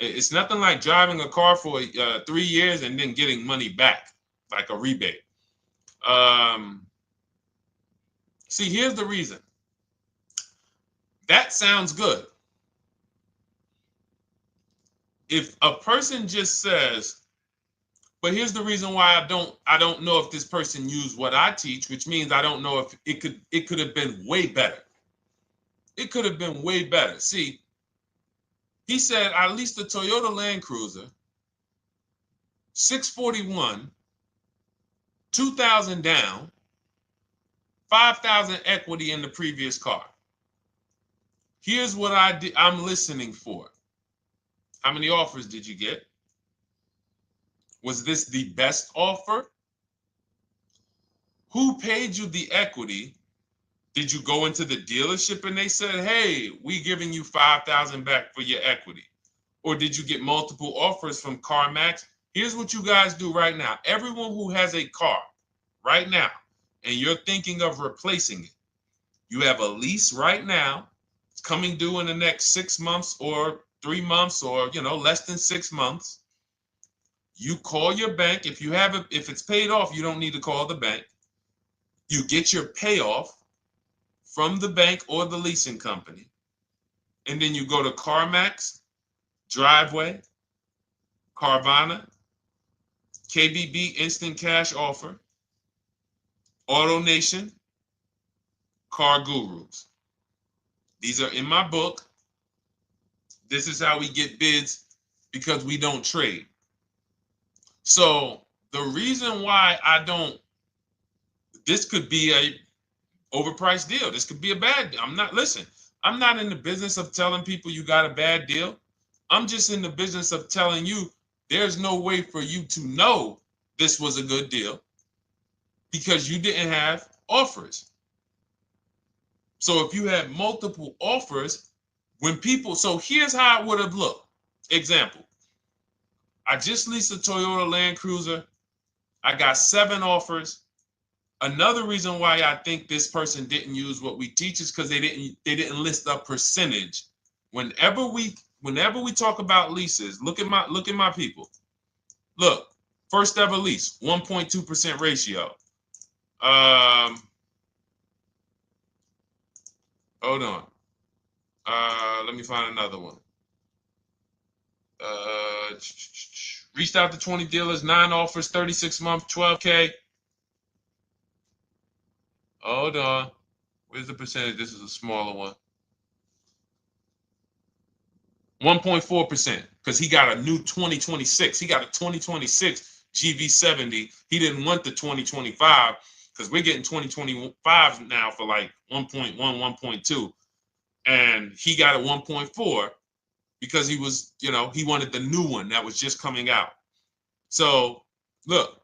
it's nothing like driving a car for 3 years and then getting money back, like a rebate. See, here's the reason. That sounds good. If a person just says, But here's the reason why I don't know if this person used what I teach, which means I don't know if it could have been way better. It could have been way better. See, he said I leased a Toyota Land Cruiser, 641, 2,000 down, 5,000 equity in the previous car. Here's what I'm listening for. How many offers did you get? Was this the best offer? Who paid you the equity? Did you go into the dealership and they said, hey, we giving you 5,000 back for your equity? Or did you get multiple offers from CarMax? Here's what you guys do right now. Everyone who has a car right now, and you're thinking of replacing it, you have a lease right now. It's coming due in the next 6 months or 3 months or, less than 6 months. You call your bank. If it's paid off, you don't need to call the bank. You get your payoff from the bank or the leasing company. And then you go to CarMax, Driveway, Carvana, KBB Instant Cash Offer, AutoNation, Car Gurus. These are in my book. This is how we get bids because we don't trade. So the reason why this could be a overpriced deal. This could be a bad deal. I'm not in the business of telling people you got a bad deal. I'm just in the business of telling you there's no way for you to know this was a good deal because you didn't have offers. So if you had multiple offers, so here's how it would have looked. Example, I just leased a Toyota Land Cruiser. I got 7 offers. Another reason why I think this person didn't use what we teach is because they didn't list a percentage. Whenever we talk about leases, look at my people. Look, first ever lease, 1.2% ratio. Hold on. Let me find another one. Reached out to 20 dealers, 9 offers, 36 months, 12K. Hold on. Where's the percentage? This is a smaller one. 1.4%, because he got a new 2026. He got a 2026 GV70. He didn't want the 2025 because we're getting 2025 now for like 1.1, 1.2. And he got a 1.4 because he was, he wanted the new one that was just coming out. So look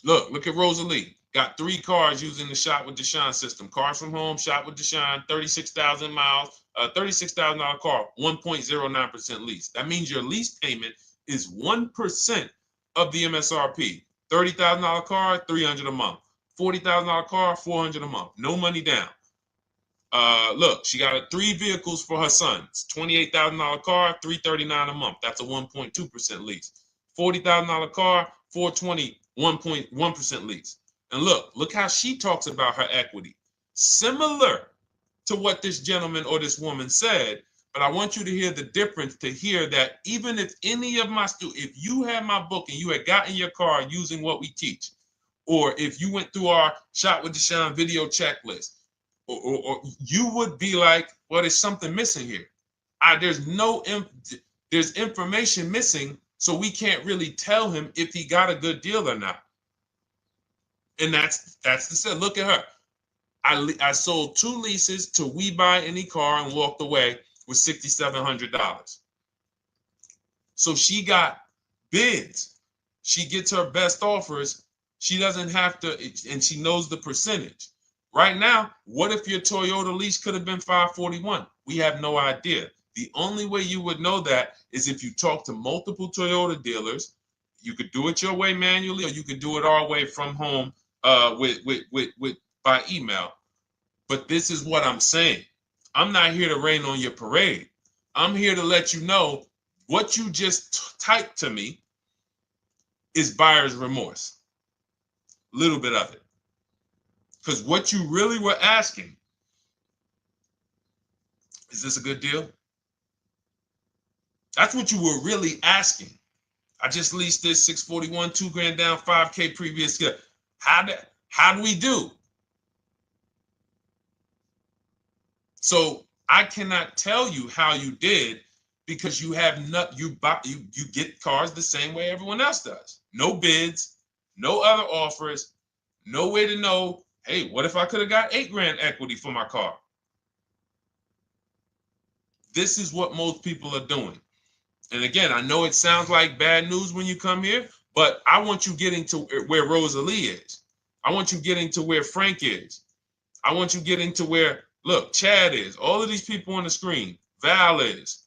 at Rosalie. Got 3 cars using the Shop with Deshone system. Cars from home, Shop with Deshone, 36,000 miles, $36,000 car, 1.09% lease. That means your lease payment is 1% of the MSRP. $30,000 car, $300 a month. $40,000 car, $400 a month. No money down. Look, she got 3 vehicles for her sons. $28,000 car, $339 a month. That's a 1.2% lease. $40,000 car, $420, 1.1% lease. And look how she talks about her equity. Similar to what this gentleman or this woman said, but I want you to hear the difference, to hear that even if any of my students, if you had my book and you had gotten your car using what we teach, or if you went through our Shop with Deshone video checklist, or you would be like, well, there's something missing here. There's information missing, so we can't really tell him if he got a good deal or not. And that's the set. Look at her. I sold 2 leases to We Buy Any Car and walked away with $6,700. So she got bids. She gets her best offers. She doesn't have to, and she knows the percentage. Right now, what if your Toyota lease could have been $541? We have no idea. The only way you would know that is if you talk to multiple Toyota dealers. You could do it your way manually, or you could do it our way from home by email. But this is what I'm saying. I'm not here to rain on your parade. I'm here to let you know what you just typed to me is buyer's remorse. A little bit of it. Because what you really were asking, is this a good deal? That's what you were really asking. I just leased this 641, 2 grand down, 5K previous year. How do we do? So I cannot tell you how you did because you have not you get cars the same way everyone else does. No bids, no other offers, no way to know, hey, what if I could have got 8 grand equity for my car? This is what most people are doing. And again, I know it sounds like bad news when you come here, but I want you getting to where Rosalie is. I want you getting to where Frank is. I want you getting to where, look, Chad is. All of these people on the screen. Val is.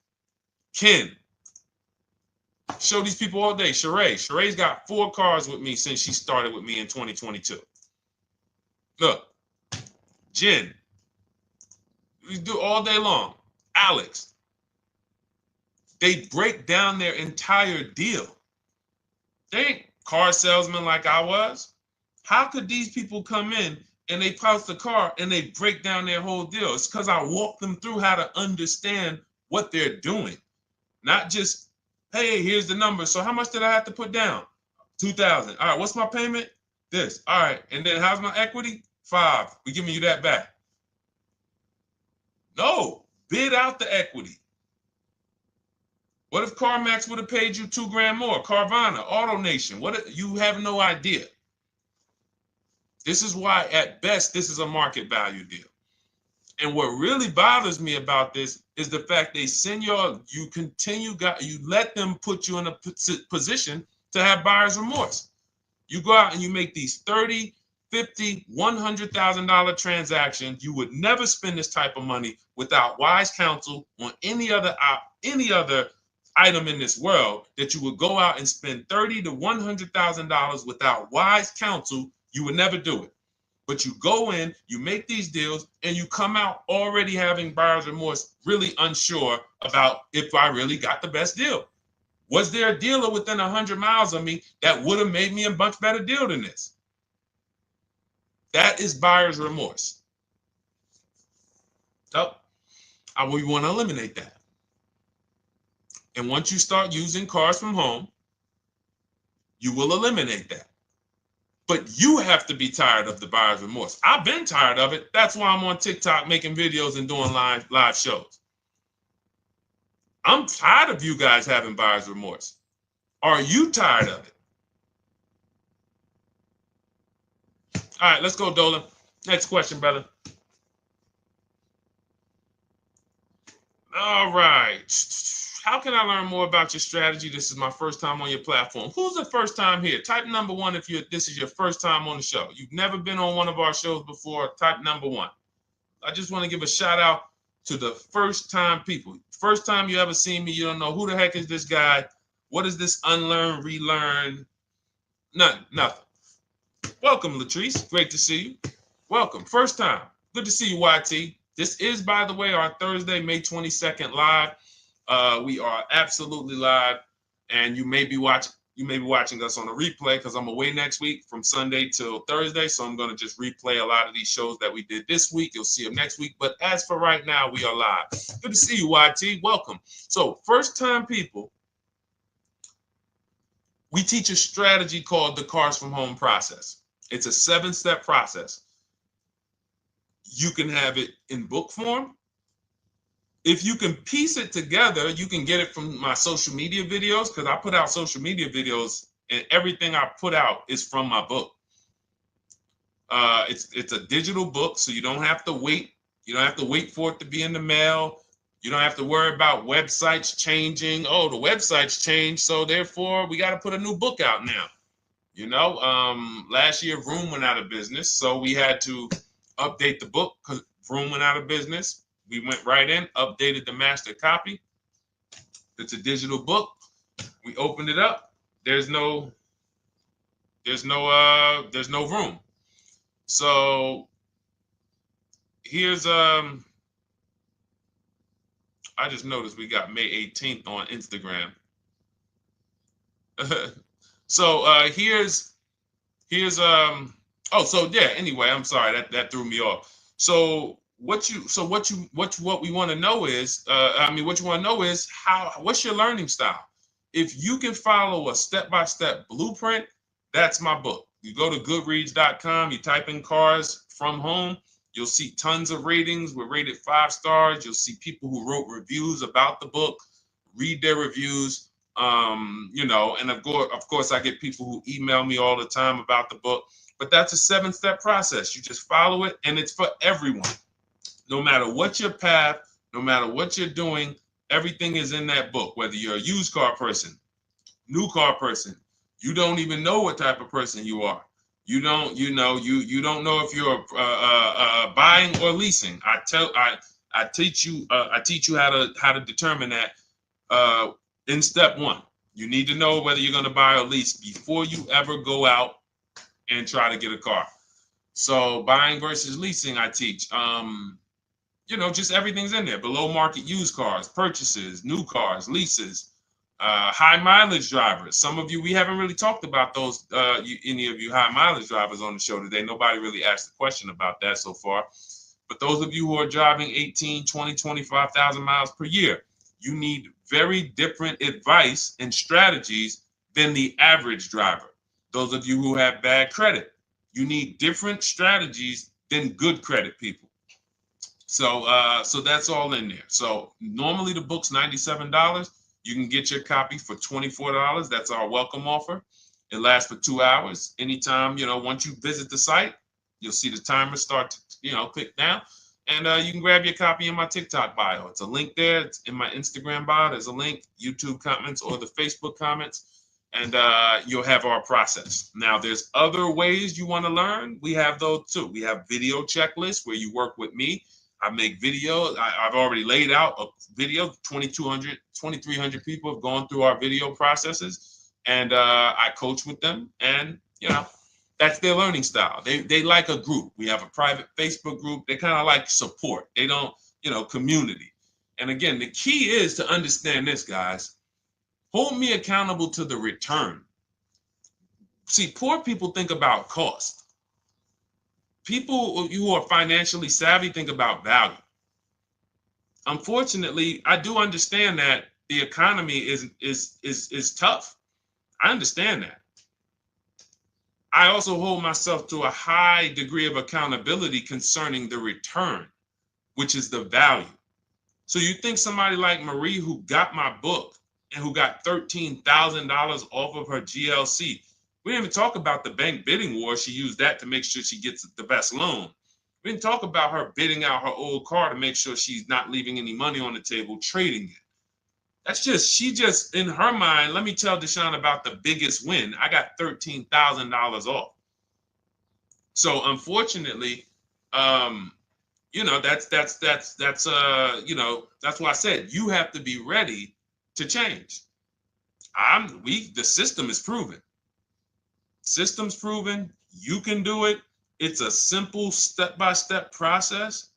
Ken. Show these people all day. Sheree. Sheree's got 4 cars with me since she started with me in 2022. Look. Jen. We do all day long. Alex. They break down their entire deal. They ain't car salesmen like I was. How could these people come in and they pounce the car and they break down their whole deal? It's because I walk them through how to understand what they're doing. Not just, hey, here's the number. So how much did I have to put down? 2,000. All right, what's my payment? This. All right, and then how's my equity? 5. We're giving you that back. No, bid out the equity. What if CarMax would have paid you 2 grand more? Carvana, AutoNation, you have no idea. This is why, at best, this is a market value deal. And what really bothers me about this is the fact they send you let them put you in a position to have buyer's remorse. You go out and you make these $30,000, $50,000, $100,000 transactions. You would never spend this type of money without wise counsel on any other item in this world. That you would go out and spend $30,000 to $100,000 without wise counsel. You would never do it. But you go in, you make these deals, and you come out already having buyer's remorse, really unsure about if I really got the best deal. Was there a dealer within 100 miles of me that would have made me a much better deal than this? That is buyer's remorse. So we want to eliminate that. And once you start using cars from home, you will eliminate that. But you have to be tired of the buyer's remorse. I've been tired of it. That's why I'm on TikTok making videos and doing live shows. I'm tired of you guys having buyer's remorse. Are you tired of it? All right, let's go, Dolan. Next question, brother. All right. How can I learn more about your strategy? This is my first time on your platform. Who's the first time here? Type number 1 if this is your first time on the show. You've never been on one of our shows before. Type number 1. I just want to give a shout out to the first time people. First time you ever seen me, you don't know who the heck is this guy. What is this unlearn, relearn? Nothing. Welcome, Latrice. Great to see you. Welcome. First time. Good to see you, YT. This is, by the way, our Thursday, May 22nd live. We are absolutely live, and you may be watching us on a replay because I'm away next week from Sunday till Thursday, so I'm going to just replay a lot of these shows that we did this week. You'll see them next week, but as for right now, we are live. Good to see you, YT. Welcome. So, first time people, we teach a strategy called the Cars from Home process. It's a 7-step process. You can have it in book form. If you can piece it together, you can get it from my social media videos, because I put out social media videos and everything I put out is from my book. It's a digital book, so you don't have to wait. You don't have to wait for it to be in the mail. You don't have to worry about websites changing. Oh, the website's changed, so therefore we got to put a new book out now. You know, last year Vroom went out of business, so we had to update the book because Vroom went out of business. We went right in, updated the master copy. It's a digital book. We opened it up. There's no room. So here's I just noticed we got May 18th on Instagram. So here's anyway, I'm sorry that threw me off. So what we want to know is what's your learning style? If you can follow a step-by-step blueprint, that's my book. You go to goodreads.com, you type in cars from home, you'll see tons of ratings. We're rated 5 stars. You'll see people who wrote reviews about the book, read their reviews. And of course, I get people who email me all the time about the book. But that's a 7-step process. You just follow it, and it's for everyone. No matter what your path, no matter what you're doing, everything is in that book. Whether you're a used car person, new car person, you don't even know what type of person you are. You don't know if you're buying or leasing. I teach you how to determine that in step 1. You need to know whether you're going to buy or lease before you ever go out and try to get a car. So buying versus leasing, I teach. Just everything's in there. Below market used cars, purchases, new cars, leases, high mileage drivers. Some of you, we haven't really talked about those, any of you high mileage drivers on the show today. Nobody really asked a question about that so far. But those of you who are driving 18, 20, 25,000 miles per year, you need very different advice and strategies than the average driver. Those of you who have bad credit, you need different strategies than good credit people. So that's all in there. So normally the book's $97. You can get your copy for $24. That's our welcome offer. It lasts for 2 hours. Anytime, once you visit the site, you'll see the timer start to, click down. And you can grab your copy in my TikTok bio. It's a link there. It's in my Instagram bio. There's a link, YouTube comments or the Facebook comments. And you'll have our process. Now, there's other ways you want to learn. We have those too. We have video checklists where you work with me. I make videos. I've already laid out a video. 2,300 people have gone through our video processes, and I coach with them. And that's their learning style. They like a group. We have a private Facebook group. They kind of like support. They don't, community. And again, the key is to understand this, guys. Hold me accountable to the return. See, poor people think about cost. People who are financially savvy think about value. Unfortunately, I do understand that the economy is tough. I understand that. I also hold myself to a high degree of accountability concerning the return, which is the value. So you think somebody like Marie, who got my book and who got $13,000 off of her GLC, we didn't even talk about the bank bidding war. She used that to make sure she gets the best loan. We didn't talk about her bidding out her old car to make sure she's not leaving any money on the table, trading it. She just, in her mind, let me tell Deshone about the biggest win. I got $13,000 off. So unfortunately, that's why I said you have to be ready to change. The system is proven. System's proven. You can do it. It's a simple step-by-step process.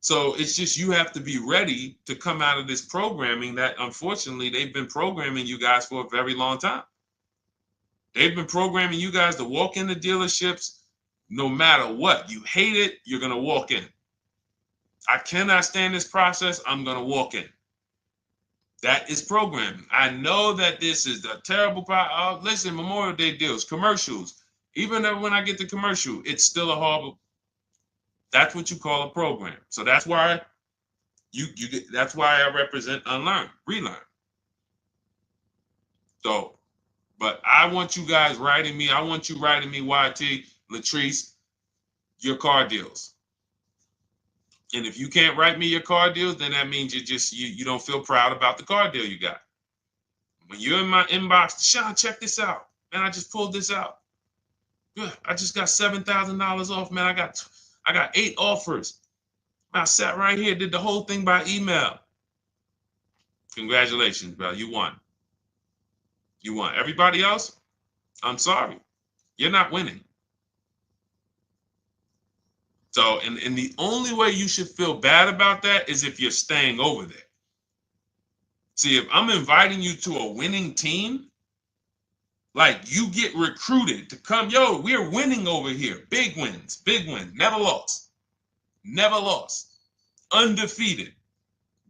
So it's just you have to be ready to come out of this programming that unfortunately they've been programming you guys for a very long time. They've been programming you guys to walk into dealerships no matter what. You hate it, you're going to walk in. I cannot stand this process, I'm going to walk in. That is programming. I know that this is the terrible part. Listen, Memorial Day deals, commercials. Even when I get the commercial, it's still a horrible. That's what you call a program. So that's why that's why I represent unlearn, relearn. So, but I want you guys writing me. I want you writing me, YT, Latrice, your car deals. And if you can't write me your car deals, then that means you don't feel proud about the car deal you got. When you're in my inbox, Deshone, check this out. Man, I just pulled this out. Good. I just got $7,000 off, man. I got 8 offers. I sat right here, did the whole thing by email. Congratulations, bro. You won. You won. Everybody else, I'm sorry. You're not winning. So, and the only way you should feel bad about that is if you're staying over there. See, if I'm inviting you to a winning team, like you get recruited to come, yo, we're winning over here. Big wins, never lost. Never lost. Undefeated.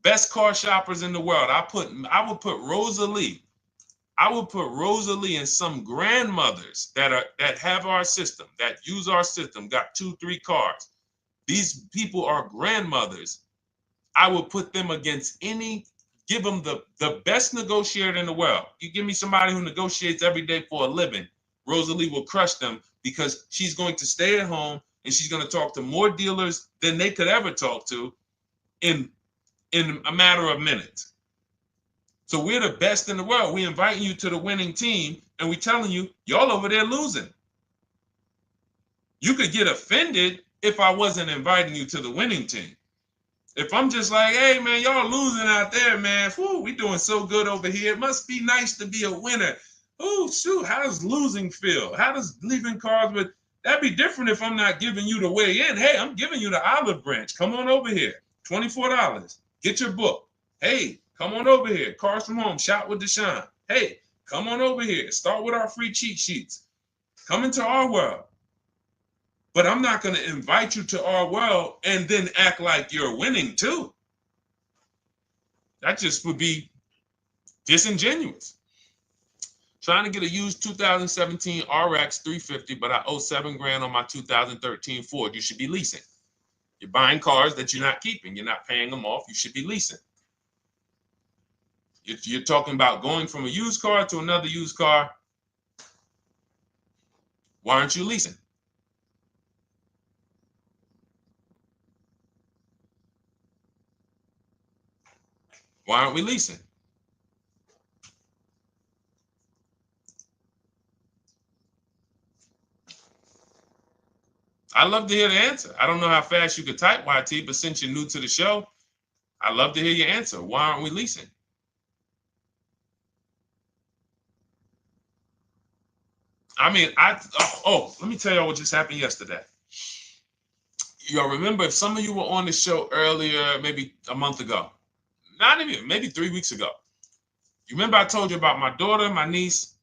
Best car shoppers in the world. I would put Rosalie I would put Rosalie and some grandmothers that have our system, that use our system, got 2-3 cars. These people are grandmothers. I would put them against give them the best negotiator in the world. You give me somebody who negotiates every day for a living, Rosalie will crush them because she's going to stay at home and she's going to talk to more dealers than they could ever talk to in a matter of minutes. So we're the best in the world. We inviting you to the winning team and we telling you, y'all over there losing. You could get offended if I wasn't inviting you to the winning team. If I'm just like, hey, man, y'all losing out there, man. Whew, we doing so good over here. It must be nice to be a winner. Oh, shoot, how does losing feel? How does leaving cars with... That'd be different if I'm not giving you the way in. Hey, I'm giving you the olive branch. Come on over here. $24. Get your book. Hey, come on over here. Cars from Home. Shop with Deshone. Hey, come on over here. Start with our free cheat sheets. Come into our world. But I'm not going to invite you to our world and then act like you're winning too. That just would be disingenuous. Trying to get a used 2017 RX 350, but I owe $7,000 on my 2013 Ford. You should be leasing. You're buying cars that you're not keeping. You're not paying them off. You should be leasing. You're talking about going from a used car to another used car. Why aren't you leasing? Why aren't we leasing? I'd love to hear the answer. I don't know how fast you could type, YT, but since you're new to the show, I'd love to hear your answer. Why aren't we leasing? I mean, let me tell y'all what just happened yesterday. Y'all remember, if some of you were on the show earlier, maybe a month ago, not even, maybe 3 weeks ago, you remember I told you about my daughter, my niece,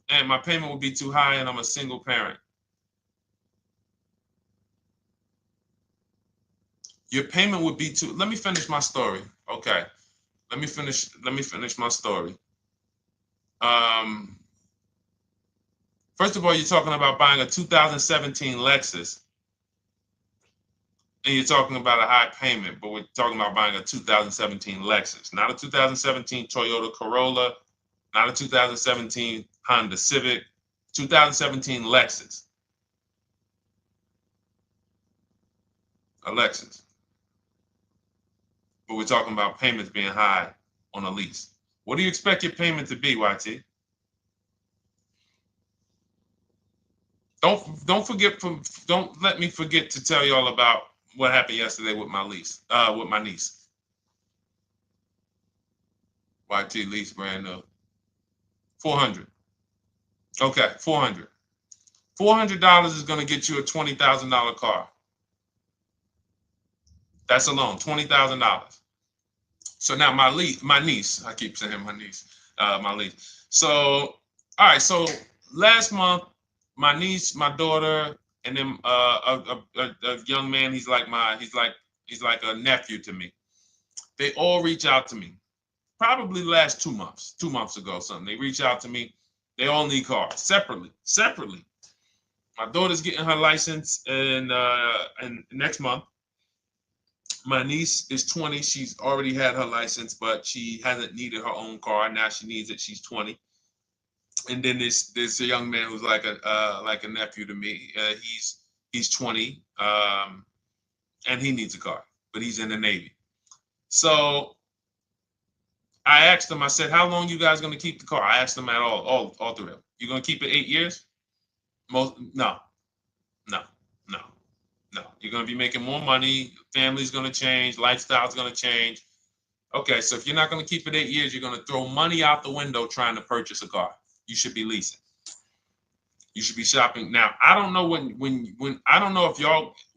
and my payment would be too high and I'm a single parent. Your payment would be too... Let me finish my story. Okay. Let me finish my story. First of all, you're talking about buying a 2017 Lexus. And you're talking about a high payment, but we're talking about buying a 2017 Lexus, not a 2017 Toyota Corolla, not a 2017 Honda Civic, 2017 Lexus. A Lexus. But we're talking about payments being high on a lease. What do you expect your payment to be, YT? Don't let me forget to tell y'all about what happened yesterday with my niece. YT lease brand new. 400. Okay, 400. $400 is going to get you a $20,000 car. That's alone, $20,000. So now my niece, I keep saying my niece, my lease. So, all right, so last month, my niece, my daughter, and then a young man, he's like a nephew to me. They all reach out to me. Probably the last 2 months, 2 months ago, something. They reach out to me. They all need cars separately. My daughter's getting her license in next month. My niece is 20. She's already had her license, but she hasn't needed her own car. Now she needs it. She's 20. And then there's a young man who's like a nephew to me. He's 20, and he needs a car, but he's in the Navy. So I asked him. I said, "How long you guys gonna keep the car?" I asked them at all three of them. You gonna keep it 8 years? No. You're gonna be making more money. Family's gonna change. Lifestyle's gonna change. Okay, so if you're not gonna keep it 8 years, you're gonna throw money out the window trying to purchase a car. You should be leasing. You should be shopping. Now, I don't know when I don't know if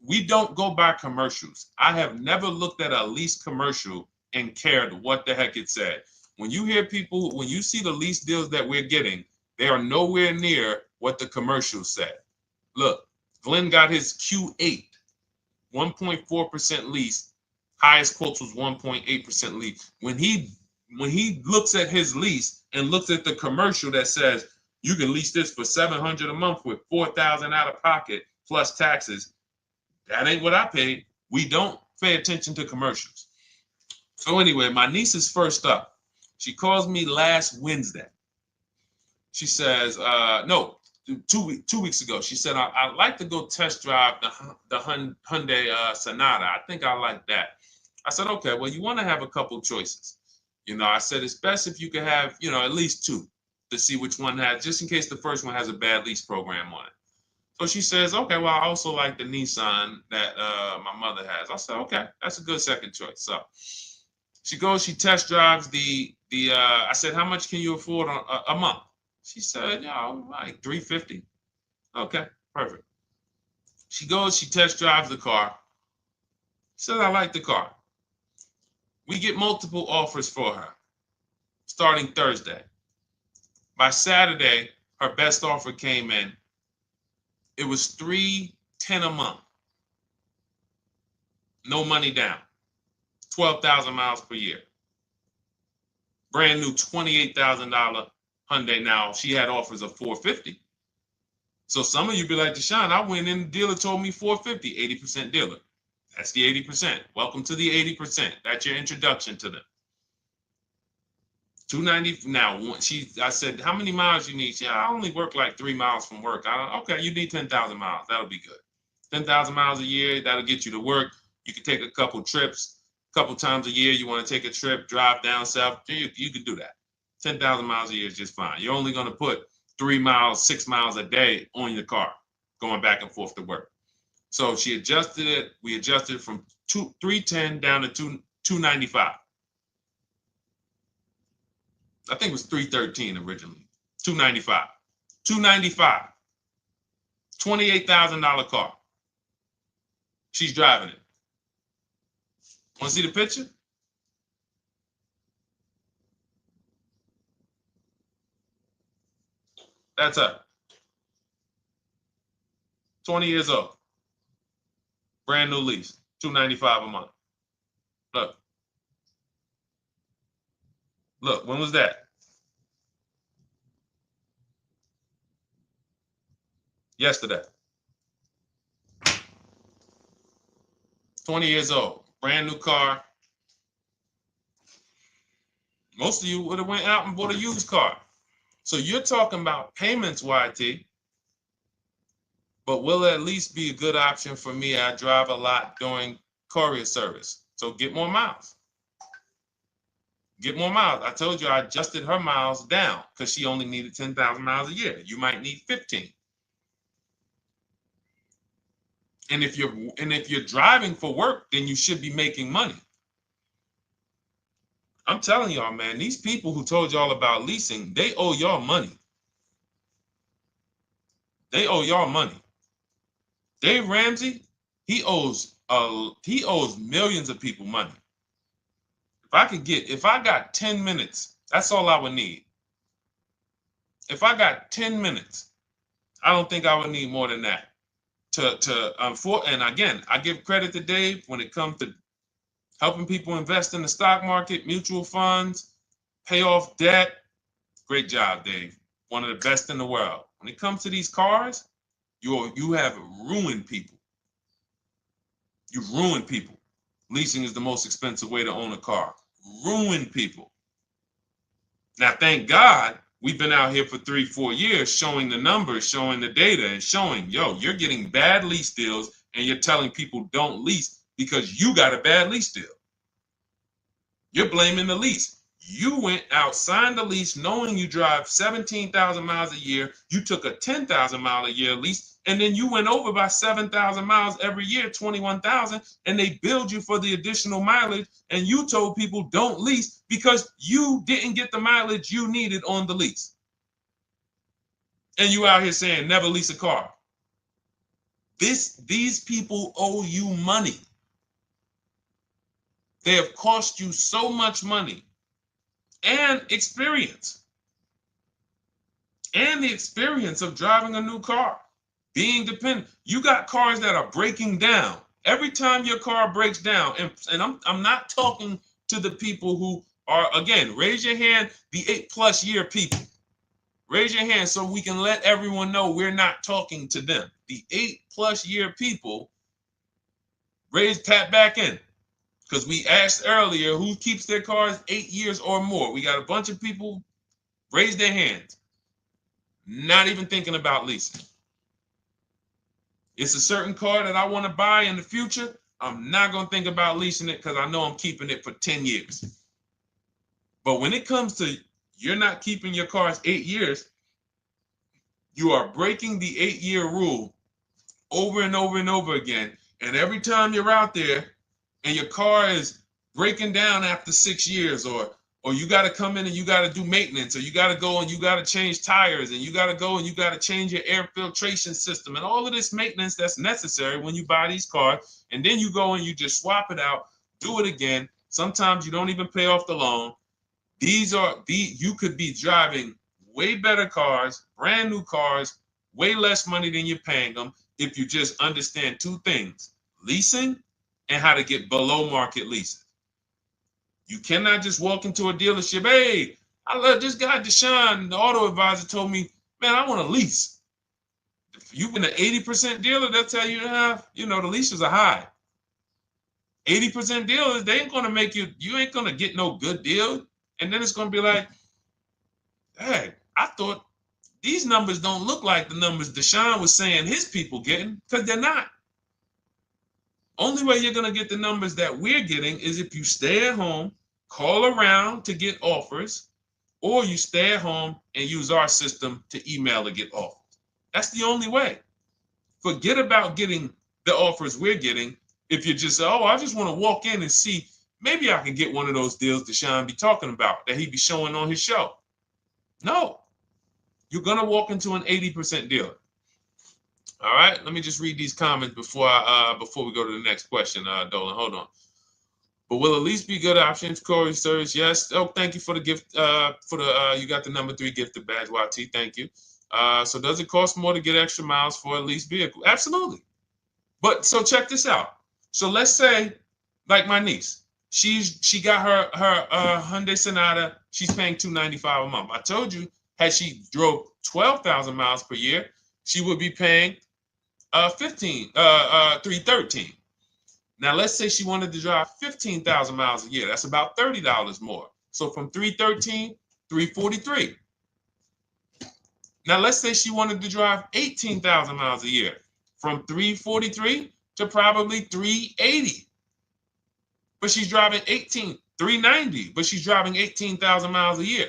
we don't go by commercials. I have never looked at a lease commercial and cared what the heck it said. When you see the lease deals that we're getting, they are nowhere near what the commercial said. Look, Glenn got his Q8, 1.4% lease. Highest quotes was 1.8% lease. When he when he looks at his lease and looks at the commercial that says you can lease this for $700 a month with $4,000 out of pocket plus taxes, that ain't what I paid. We don't pay attention to commercials. So anyway, my niece is first up. She calls me last Wednesday. She says, no, 2 weeks ago. She said, I'd like to go test drive the Hyundai Sonata. I think I like that. I said, okay, well, you want to have a couple choices. I said, it's best if you could have, at least two to see which one has, just in case the first one has a bad lease program on it. So she says, okay, well, I also like the Nissan that my mother has. I said, okay, that's a good second choice. So she goes, she test drives I said, how much can you afford a month? She said, like $350. Okay, perfect. She goes, she test drives the car. She said, I like the car. We get multiple offers for her starting Thursday. By Saturday, her best offer came in. It was $310 a month. No money down. 12,000 miles per year. Brand new $28,000 Hyundai. Now, she had offers of $450. So some of you be like, Deshone, I went in, the dealer told me $450, 80% dealer. That's the 80%. Welcome to the 80%. That's your introduction to them. $290. Now, I said, how many miles you need? I only work like 3 miles from work. Okay, you need 10,000 miles. That'll be good. 10,000 miles a year, that'll get you to work. You can take a couple trips, a couple times a year. You want to take a trip, drive down south. You can do that. 10,000 miles a year is just fine. You're only going to put 3 miles, 6 miles a day on your car, going back and forth to work. So she adjusted it. We adjusted it from $310 down to $295. I think it was $313 originally. $295. $295. $28,000 car. She's driving it. Want to see the picture? That's her. 20 years old. Brand new lease. $295 a month. Look. Look, when was that? Yesterday. 20 years old. Brand new car. Most of you would have went out and bought a used car. So you're talking about payments, YT. But will it at least be a good option for me? I drive a lot during courier service. So get more miles. Get more miles. I told you I adjusted her miles down because she only needed 10,000 miles a year. You might need 15. And if you're driving for work, then you should be making money. I'm telling y'all, man, these people who told y'all about leasing, they owe y'all money. They owe y'all money. Dave Ramsey, he owes millions of people money. If I got 10 minutes, that's all I would need. If I got 10 minutes, I don't think I would need more than that. And again, I give credit to Dave when it comes to helping people invest in the stock market, mutual funds, pay off debt. Great job, Dave. One of the best in the world. When it comes to these cars, you have ruined people. You've ruined people. Leasing is the most expensive way to own a car. Ruined people. Now, thank God, we've been out here for 3-4 years showing the numbers, showing the data, and showing, you're getting bad lease deals, and you're telling people don't lease because you got a bad lease deal. You're blaming the lease. You went out, signed the lease, knowing you drive 17,000 miles a year. You took a 10,000 mile a year lease, and then you went over by 7,000 miles every year, 21,000, and they billed you for the additional mileage, and you told people don't lease because you didn't get the mileage you needed on the lease. And you out here saying never lease a car. These people owe you money. They have cost you so much money and experience. And the experience of driving a new car, being dependent. You got cars that are breaking down. Every time your car breaks down, and I'm not talking to the people who Or again, raise your hand, the 8+ year people. Raise your hand so we can let everyone know we're not talking to them. The 8+ year people, tap back in. Because we asked earlier who keeps their cars 8 years or more. We got a bunch of people raise their hands. Not even thinking about leasing. It's a certain car that I want to buy in the future. I'm not going to think about leasing it because I know I'm keeping it for 10 years. But when it comes to you're not keeping your cars 8 years, you are breaking the 8-year rule over and over and over again. And every time you're out there and your car is breaking down after 6 years, or you got to come in and you got to do maintenance, or you got to go and you got to change tires, and you got to go and you got to change your air filtration system, and all of this maintenance that's necessary when you buy these cars, and then you go and you just swap it out, do it again. Sometimes you don't even pay off the loan. You could be driving way better cars, brand new cars, way less money than you're paying them if you just understand 2 things: leasing and how to get below market leases. You cannot just walk into a dealership. Hey, I love this guy, Deshone, the auto advisor, told me, man, I want a lease. If you've been an 80% dealer, they'll tell you, the leases are high. 80% dealers, they ain't going to make you ain't going to get no good deal. And then it's going to be like, hey, I thought these numbers don't look like the numbers Deshone was saying his people getting, because they're not. Only way you're going to get the numbers that we're getting is if you stay at home, call around to get offers, or you stay at home and use our system to email to get offers. That's the only way. Forget about getting the offers we're getting. If you just say, oh, I just want to walk in and see, maybe I can get one of those deals Deshone be talking about that he be showing on his show. No, you're going to walk into an 80% dealer. All right, let me just read these comments before we go to the next question, Dolan. Hold on. But will at least be good options, Corey Sturge? Yes. Oh, thank you for the gift. You got the number 3 gifted badge, YT. Thank you. So does it cost more to get extra miles for a leased vehicle? Absolutely. But so check this out. So let's say, like my niece, she got her Hyundai Sonata. She's paying $295 a month. I told you, had she drove 12,000 miles per year, she would be paying $313. Now let's say she wanted to drive 15,000 miles a year. That's about $30 more. So from $313, $343. Now let's say she wanted to drive 18,000 miles a year. From $343 to probably $380. But she's driving $390, but she's driving 18,000 miles a year.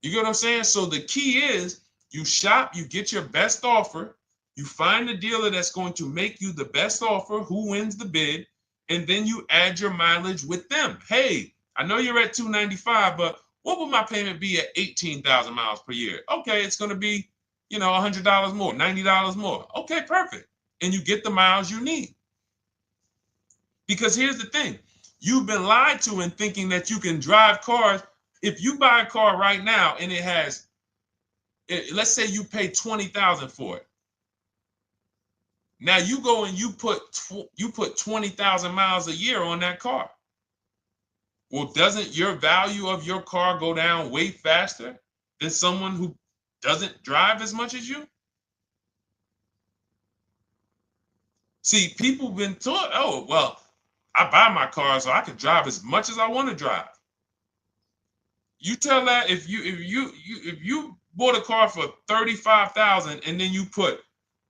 You get what I'm saying? So the key is you shop, you get your best offer, you find the dealer that's going to make you the best offer, who wins the bid, and then you add your mileage with them. Hey, I know you're at $295, but what would my payment be at 18,000 miles per year? Okay, it's going to be, $100 more, $90 more. Okay, perfect. And you get the miles you need. Because here's the thing. You've been lied to in thinking that you can drive cars. If you buy a car right now and it has, let's say you pay $20,000 for it. Now you go and you put 20,000 miles a year on that car. Well, doesn't your value of your car go down way faster than someone who doesn't drive as much as you? See, people have been taught, oh, well, I buy my car so I can drive as much as I want to drive. You tell that if you bought a car for $35,000 and then you put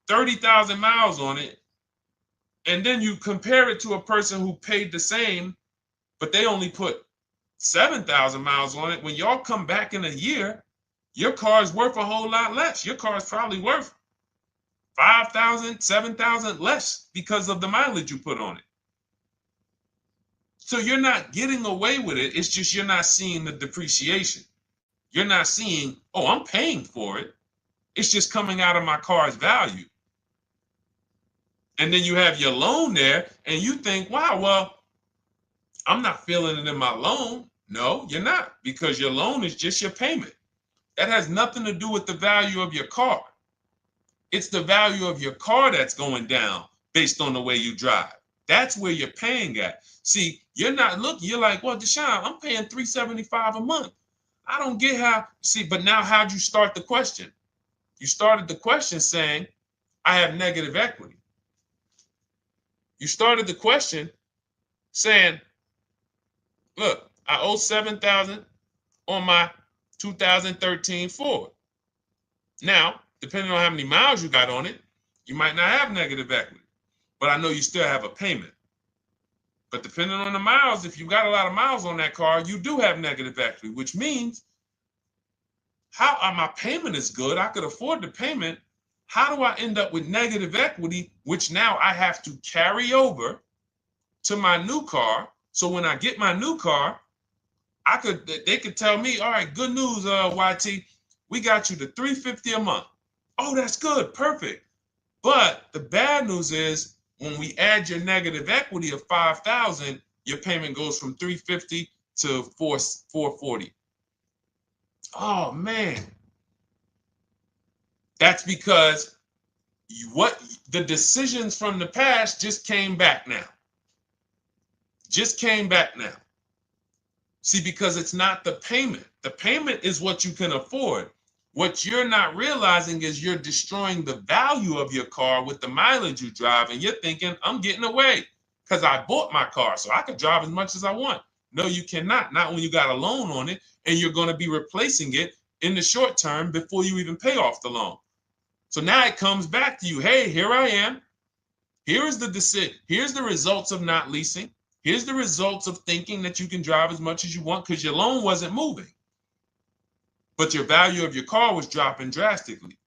30,000 miles on it, and then you compare it to a person who paid the same, but they only put 7,000 miles on it. When y'all come back in a year, your car is worth a whole lot less. Your car is probably worth 5,000, 7,000 less because of the mileage you put on it. So you're not getting away with it. It's just you're not seeing the depreciation. You're not seeing, oh, I'm paying for it. It's just coming out of my car's value. And then you have your loan there and you think, wow, well, I'm not feeling it in my loan. No, you're not, because your loan is just your payment. That has nothing to do with the value of your car. It's the value of your car that's going down based on the way you drive. That's where you're paying at. See, you're not looking, you're like, well, Deshone, I'm paying $375 a month. I don't get how, see, but now how'd you start the question? You started the question saying, I have negative equity. You started the question saying, look, I owe $7,000 on my 2013 Ford. Now, depending on how many miles you got on it, you might not have negative equity, but I know you still have a payment. But depending on the miles, if you got a lot of miles on that car, you do have negative equity, which means my payment is good. I could afford the payment. How do I end up with negative equity, which now I have to carry over to my new car? So when I get my new car, they could tell me, all right, good news, YT, we got you to $350 a month. Oh, that's good, perfect. But the bad news is when we add your negative equity of $5,000, your payment goes from $350 to $440. Oh man, that's because the decisions from the past just came back now. Just came back now. See, because it's not the payment. The payment is what you can afford. What you're not realizing is you're destroying the value of your car with the mileage you drive, and you're thinking, I'm getting away because I bought my car so I could drive as much as I want. No, you cannot. Not when you got a loan on it, and you're going to be replacing it in the short term before you even pay off the loan. So now it comes back to you. Hey, here I am. Here is the decision. Here's the results of not leasing. Here's the results of thinking that you can drive as much as you want because your loan wasn't moving. But your value of your car was dropping drastically.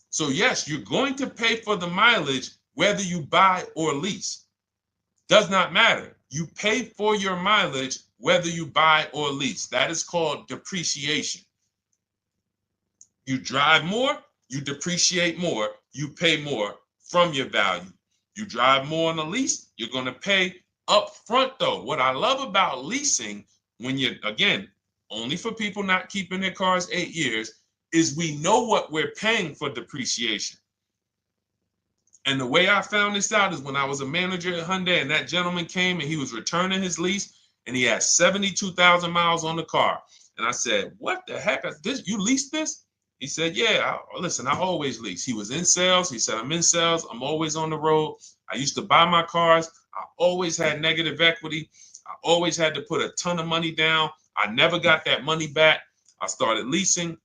So yes, you're going to pay for the mileage whether you buy or lease. Does not matter. You pay for your mileage whether you buy or lease. That is called depreciation. You drive more, you depreciate more, you pay more from your value. You drive more on a lease, you're going to pay up front though. What I love about leasing, when you're, again, only for people not keeping their cars 8 years, is we know what we're paying for depreciation. And the way I found this out is when I was a manager at Hyundai and that gentleman came and he was returning his lease and he had 72,000 miles on the car. And I said, what the heck is this? You leased this? He said, yeah, listen, I always lease. He was in sales. He said, I'm in sales. I'm always on the road. I used to buy my cars. I always had negative equity. I always had to put a ton of money down. I never got that money back. I started leasing,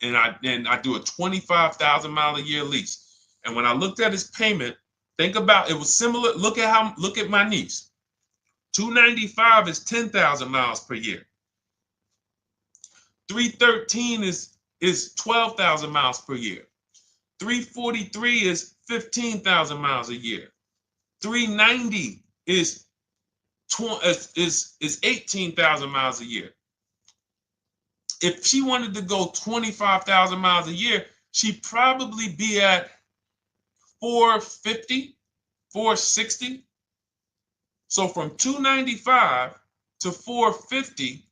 and I do a 25,000 mile a year lease. And when I looked at his payment, think about it was similar. Look at my niece. 295 is 10,000 miles per year. 313 is 12,000 miles per year. 343 is 15,000 miles a year. 390 is 18,000 miles a year. If she wanted to go 25,000 miles a year, she'd probably be at 450, 460. So from 295 to 450,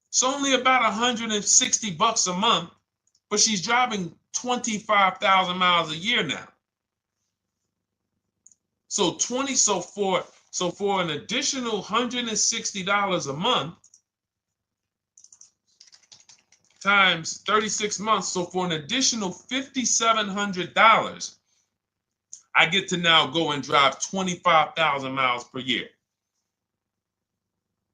it's only about 160 bucks a month, but she's driving 25,000 miles a year now. So for an additional $160 a month times 36 months, so for an additional $5,700, I get to now go and drive 25,000 miles per year.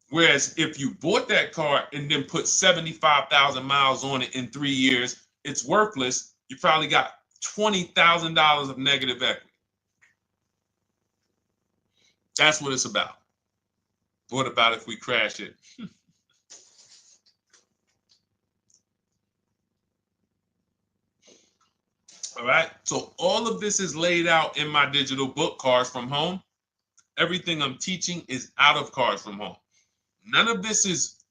Whereas if you bought that car and then put 75,000 miles on it in 3 years, it's worthless. You probably got $20,000 of negative equity. That's what it's about. What about if we crash it? All right. So all of this is laid out in my digital book, Cars from Home. Everything I'm teaching is out of Cars from Home. None of this is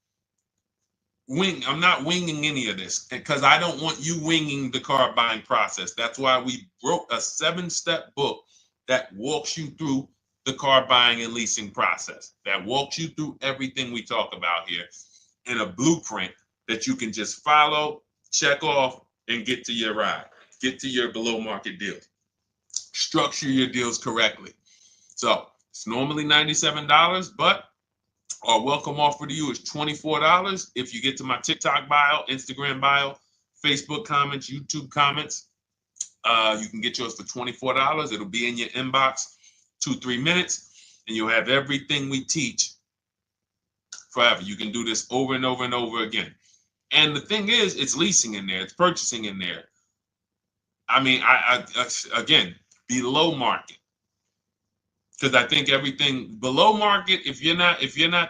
I'm not winging any of this because I don't want you winging the car buying process. That's why we wrote a 7-step book that walks you through the car buying and leasing process, that walks you through everything we talk about here in a blueprint that you can just follow, check off, and get to your ride, get to your below market deal. Structure your deals correctly. So it's normally $97, but our welcome offer to you is $24 if you get to my TikTok bio, Instagram bio, Facebook comments, YouTube comments. You can get yours for $24. It'll be in your inbox 2-3 minutes, and you'll have everything we teach forever. You can do this over and over and over again. And the thing is, it's leasing in there, it's purchasing in there. I mean, I again, below market. Because I think everything below market, if you're not,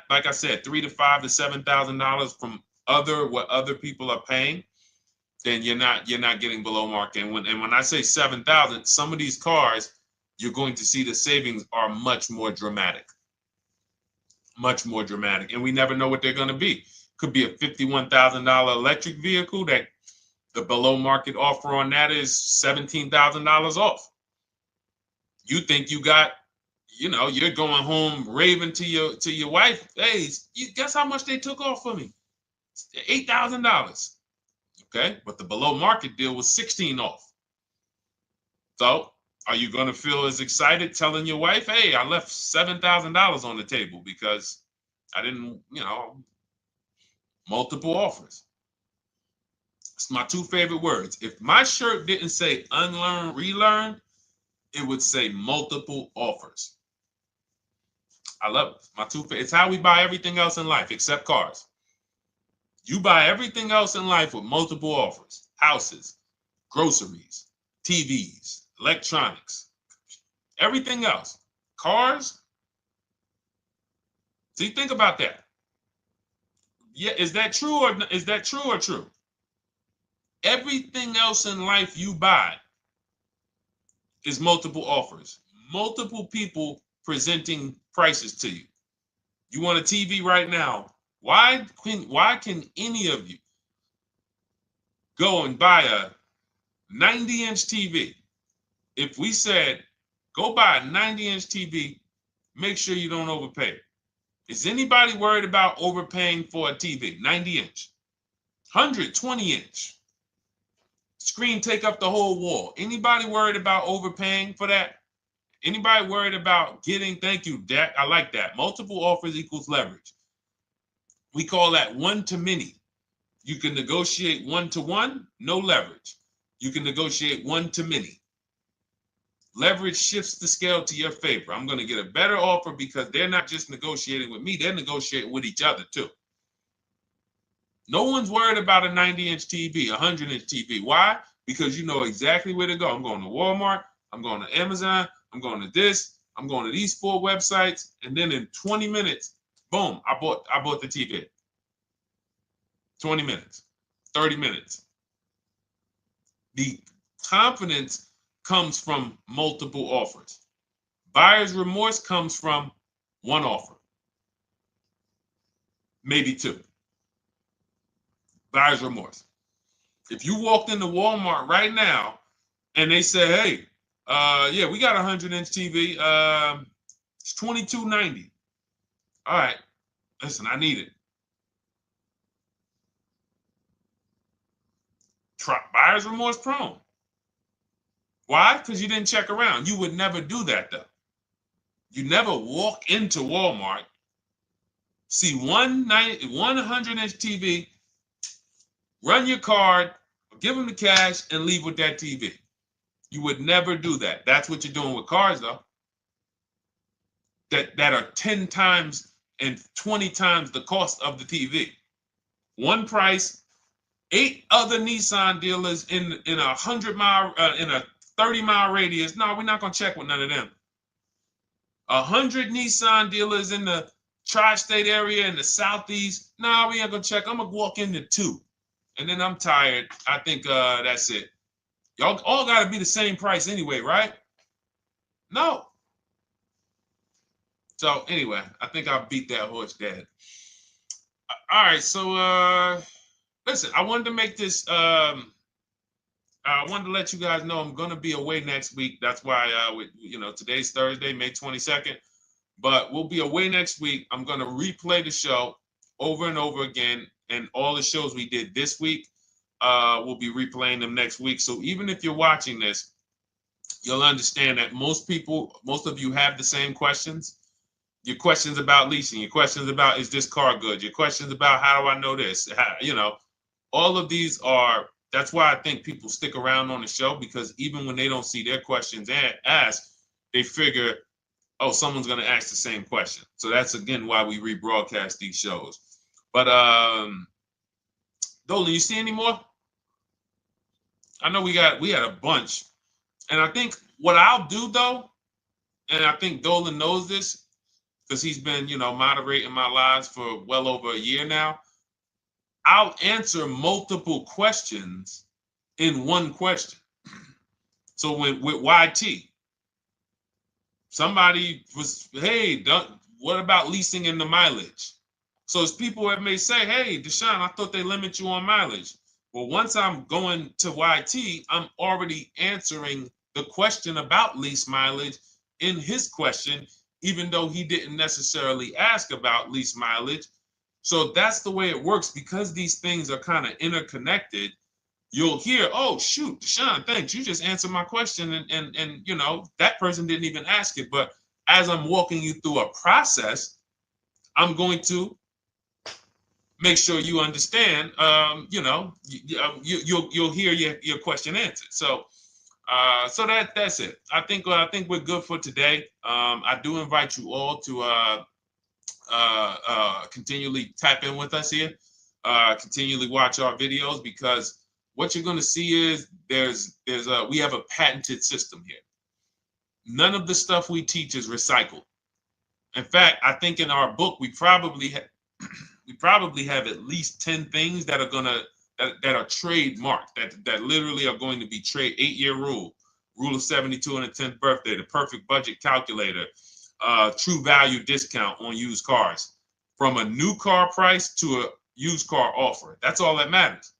like I said, $3,000 to $5,000 to $7,000 from what other people are paying, then you're not getting below market. And when I say 7,000, some of these cars, you're going to see the savings are much more dramatic. Much more dramatic. And we never know what they're going to be. Could be a $51,000 electric vehicle that the below market offer on that is $17,000 off. You think you got, you're going home raving to your wife. Hey, you guess how much they took off for me? $8,000. Okay, but the below market deal was 16 off. So are you going to feel as excited telling your wife, hey, I left $7,000 on the table because I didn't, multiple offers. It's my two favorite words. If my shirt didn't say unlearn, relearn, it would say multiple offers. I love it. My two favorite. It's how we buy everything else in life except cars. You buy everything else in life with multiple offers. Houses, groceries, TVs, electronics, everything else. Cars. See, think about that. Yeah, is that true or true? Everything else in life you buy is multiple offers. Multiple people presenting prices to you. You want a TV right now. Why can any of you go and buy a 90-inch TV? If we said, go buy a 90-inch TV, make sure you don't overpay. Is anybody worried about overpaying for a TV? 90-inch, 120-inch. Screen take up the whole wall. Anybody worried about overpaying for that? Anybody worried about getting, thank you, Dak, I like that. Multiple offers equals leverage. We call that one-to-many. You can negotiate one-to-one, no leverage. You can negotiate one-to-many. Leverage shifts the scale to your favor. I'm going to get a better offer because they're not just negotiating with me, they're negotiating with each other too. No one's worried about a 90-inch TV, a 100-inch TV. Why? Because you know exactly where to go. I'm going to Walmart, I'm going to Amazon, I'm going to this, I'm going to these 4 websites, and then in 20 minutes, boom, I bought the TV. 20 minutes, 30 minutes. The confidence comes from multiple offers. Buyer's remorse comes from one offer, maybe 2. Buyer's remorse. If you walked into Walmart right now and they say, hey, yeah, we got a 100-inch TV. It's $22.90. All right, listen, I need it. Buyer's remorse prone. Why? Because you didn't check around. You would never do that, though. You never walk into Walmart, see one 100-inch TV, run your card, give them the cash, and leave with that TV. You would never do that. That's what you're doing with cars, though. That are 10 times and 20 times the cost of the TV. One price, 8 other Nissan dealers in a 100-mile, in a 30-mile radius. No, we're not gonna check with none of them. 100 Nissan dealers in the tri-state area in the southeast. No, we ain't gonna check. I'm gonna walk into 2, and then I'm tired. I think that's it. Y'all all gotta be the same price anyway, right? No. So anyway, I think I beat that horse dead. All right, so listen, I wanted to make this. I wanted to let you guys know I'm gonna be away next week. That's why, today's Thursday, May 22nd, but we'll be away next week. I'm gonna replay the show over and over again, and all the shows we did this week, we'll be replaying them next week. So even if you're watching this, you'll understand that most of you have the same questions. Your questions about leasing, your questions about, is this car good? Your questions about, how do I know this? All of these are, that's why I think people stick around on the show, because even when they don't see their questions asked, they figure, oh, someone's going to ask the same question. So that's, again, why we rebroadcast these shows. But Dolan, you see any more? I know we had a bunch. And I think what I'll do, though, and I think Dolan knows this because he's been, moderating my lives for well over a year now, I'll answer multiple questions in one question. So with YT, somebody was, hey, what about leasing in the mileage? So as people that may say, hey, Deshone, I thought they limit you on mileage. Well, once I'm going to YT, I'm already answering the question about lease mileage in his question, even though he didn't necessarily ask about lease mileage. So that's the way it works. Because these things are kind of interconnected, you'll hear, oh, shoot, Deshone, thanks. You just answered my question. And that person didn't even ask it. But as I'm walking you through a process, I'm going to make sure you understand, you'll hear your question answered. So that's it. I think we're good for today. I do invite you all to continually tap in with us here, continually watch our videos, because what you're going to see is we have a patented system here. None of the stuff we teach is recycled. In fact, I think in our book we probably have at least 10 things that are that are trademarked, that literally are going to be 8-year rule of 72 and the 10th birthday, the perfect budget calculator, true value discount on used cars, from a new car price to a used car offer. That's all that matters.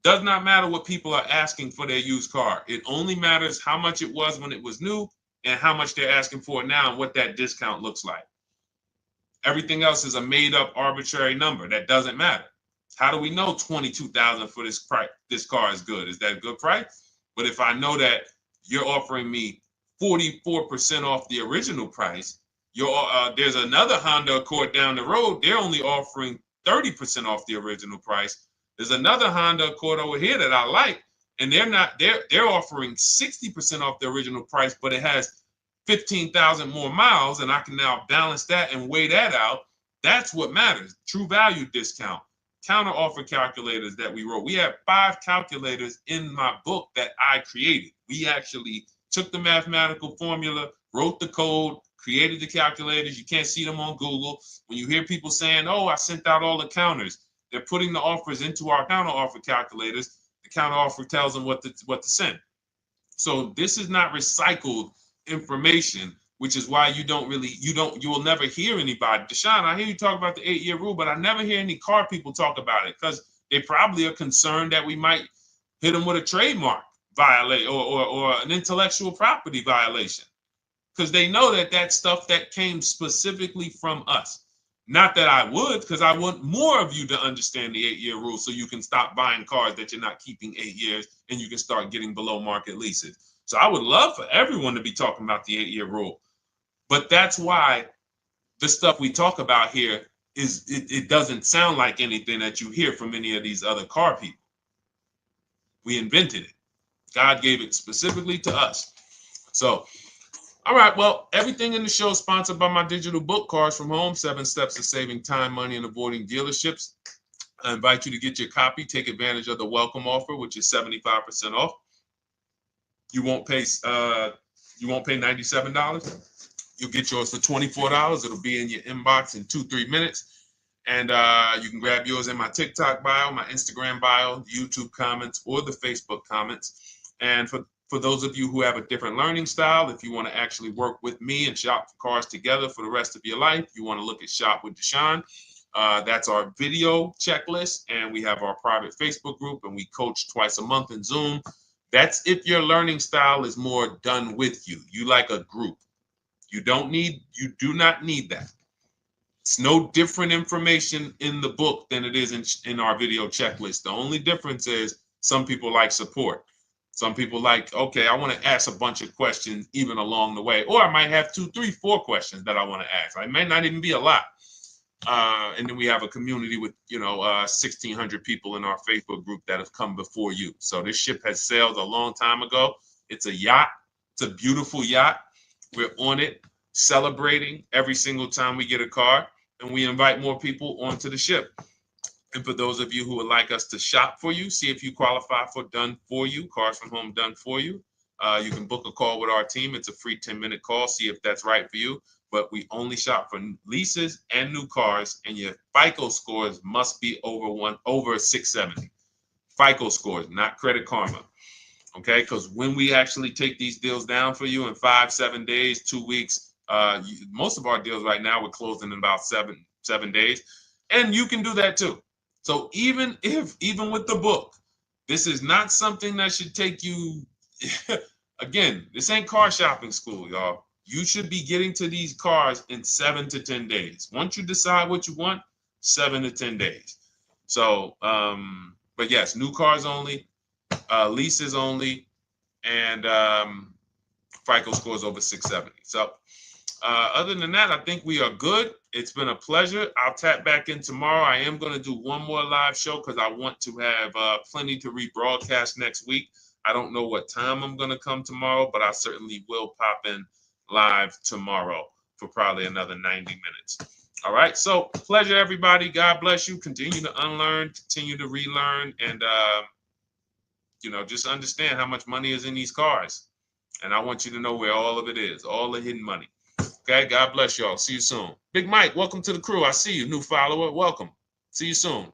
Does not matter what people are asking for their used car. It only matters how much it was when it was new and how much they're asking for it now and what that discount looks like. Everything else is a made-up arbitrary number that doesn't matter. How do we know $22,000 for this price? This car is good. Is that a good price? But if I know that you're offering me 44% off the original price, there's another Honda Accord down the road. They're only offering 30% off the original price. There's another Honda Accord over here that I like, and they're offering 60% off the original price, but it has 15,000 more miles, and I can now balance that and weigh that out. That's what matters. True value discount, counter offer calculators that we wrote. We have 5 calculators in my book that I created. We actually took the mathematical formula, wrote the code, created the calculators. You can't see them on Google. When you hear people saying, oh, I sent out all the counters, they're putting the offers into our counter offer calculators. The counter offer tells them what to send. So this is not recycled information, which is why you will never hear anybody. Deshone, I hear you talk about the 8-year rule, but I never hear any car people talk about it, because they probably are concerned that we might hit them with a trademark violation or an intellectual property violation, because they know that that's stuff that came specifically from us. Not that I would, because I want more of you to understand the 8-year rule, so you can stop buying cars that you're not keeping 8 years and you can start getting below market leases. So I would love for everyone to be talking about the 8-year rule. But that's why the stuff we talk about here it doesn't sound like anything that you hear from any of these other car people. We invented it. God gave it specifically to us. So, all right, well, everything in the show is sponsored by my digital book, Cars from Home, 7 Steps to Saving Time, Money, and Avoiding Dealerships. I invite you to get your copy. Take advantage of the welcome offer, which is 75% off. You won't pay $97. You'll get yours for $24. It'll be in your inbox in 2-3 minutes. And you can grab yours in my TikTok bio, my Instagram bio, YouTube comments, or the Facebook comments. And for those of you who have a different learning style, if you want to actually work with me and shop for cars together for the rest of your life, you want to look at Shop with Deshone. That's our video checklist. And we have our private Facebook group, and we coach twice a month in Zoom. That's if your learning style is more done with you. You like a group. You do not need that. It's no different information in the book than it is in our video checklist. The only difference is some people like support. Some people like, okay, I want to ask a bunch of questions even along the way, or I might have 2, 3, 4 questions that I want to ask. It may not even be a lot. And then we have a community with 1,600 people in our Facebook group that have come before you. So this ship has sailed a long time ago. It's a yacht. It's a beautiful yacht. We're on it, celebrating every single time we get a car, and we invite more people onto the ship. And for those of you who would like us to shop for you, see if you qualify for done for you, cars from home done for you. You can book a call with our team. It's a free 10-minute call. See if that's right for you. But we only shop for leases and new cars, and your FICO scores must be over 670. FICO scores, not Credit Karma. Okay, because when we actually take these deals down for you in 5, 7 days, 2 weeks, most of our deals right now we're closing in about seven days, and you can do that too. So even with the book, this is not something that should take you. Again, this ain't car shopping school, y'all. You should be getting to these cars in 7 to 10 days. Once you decide what you want, 7 to 10 days. So, but yes, new cars only, leases only, and FICO scores over 670. So other than that, I think we are good. It's been a pleasure. I'll tap back in tomorrow. I am going to do one more live show because I want to have plenty to rebroadcast next week. I don't know what time I'm going to come tomorrow, but I certainly will pop in live tomorrow for probably another 90 minutes. All right. So pleasure, everybody. God bless you. Continue to unlearn, continue to relearn, and just understand how much money is in these cars. And I want you to know where all of it is, all the hidden money. Okay, God bless y'all. See you soon. Big Mike, welcome to the crew. I see you, new follower. Welcome. See you soon.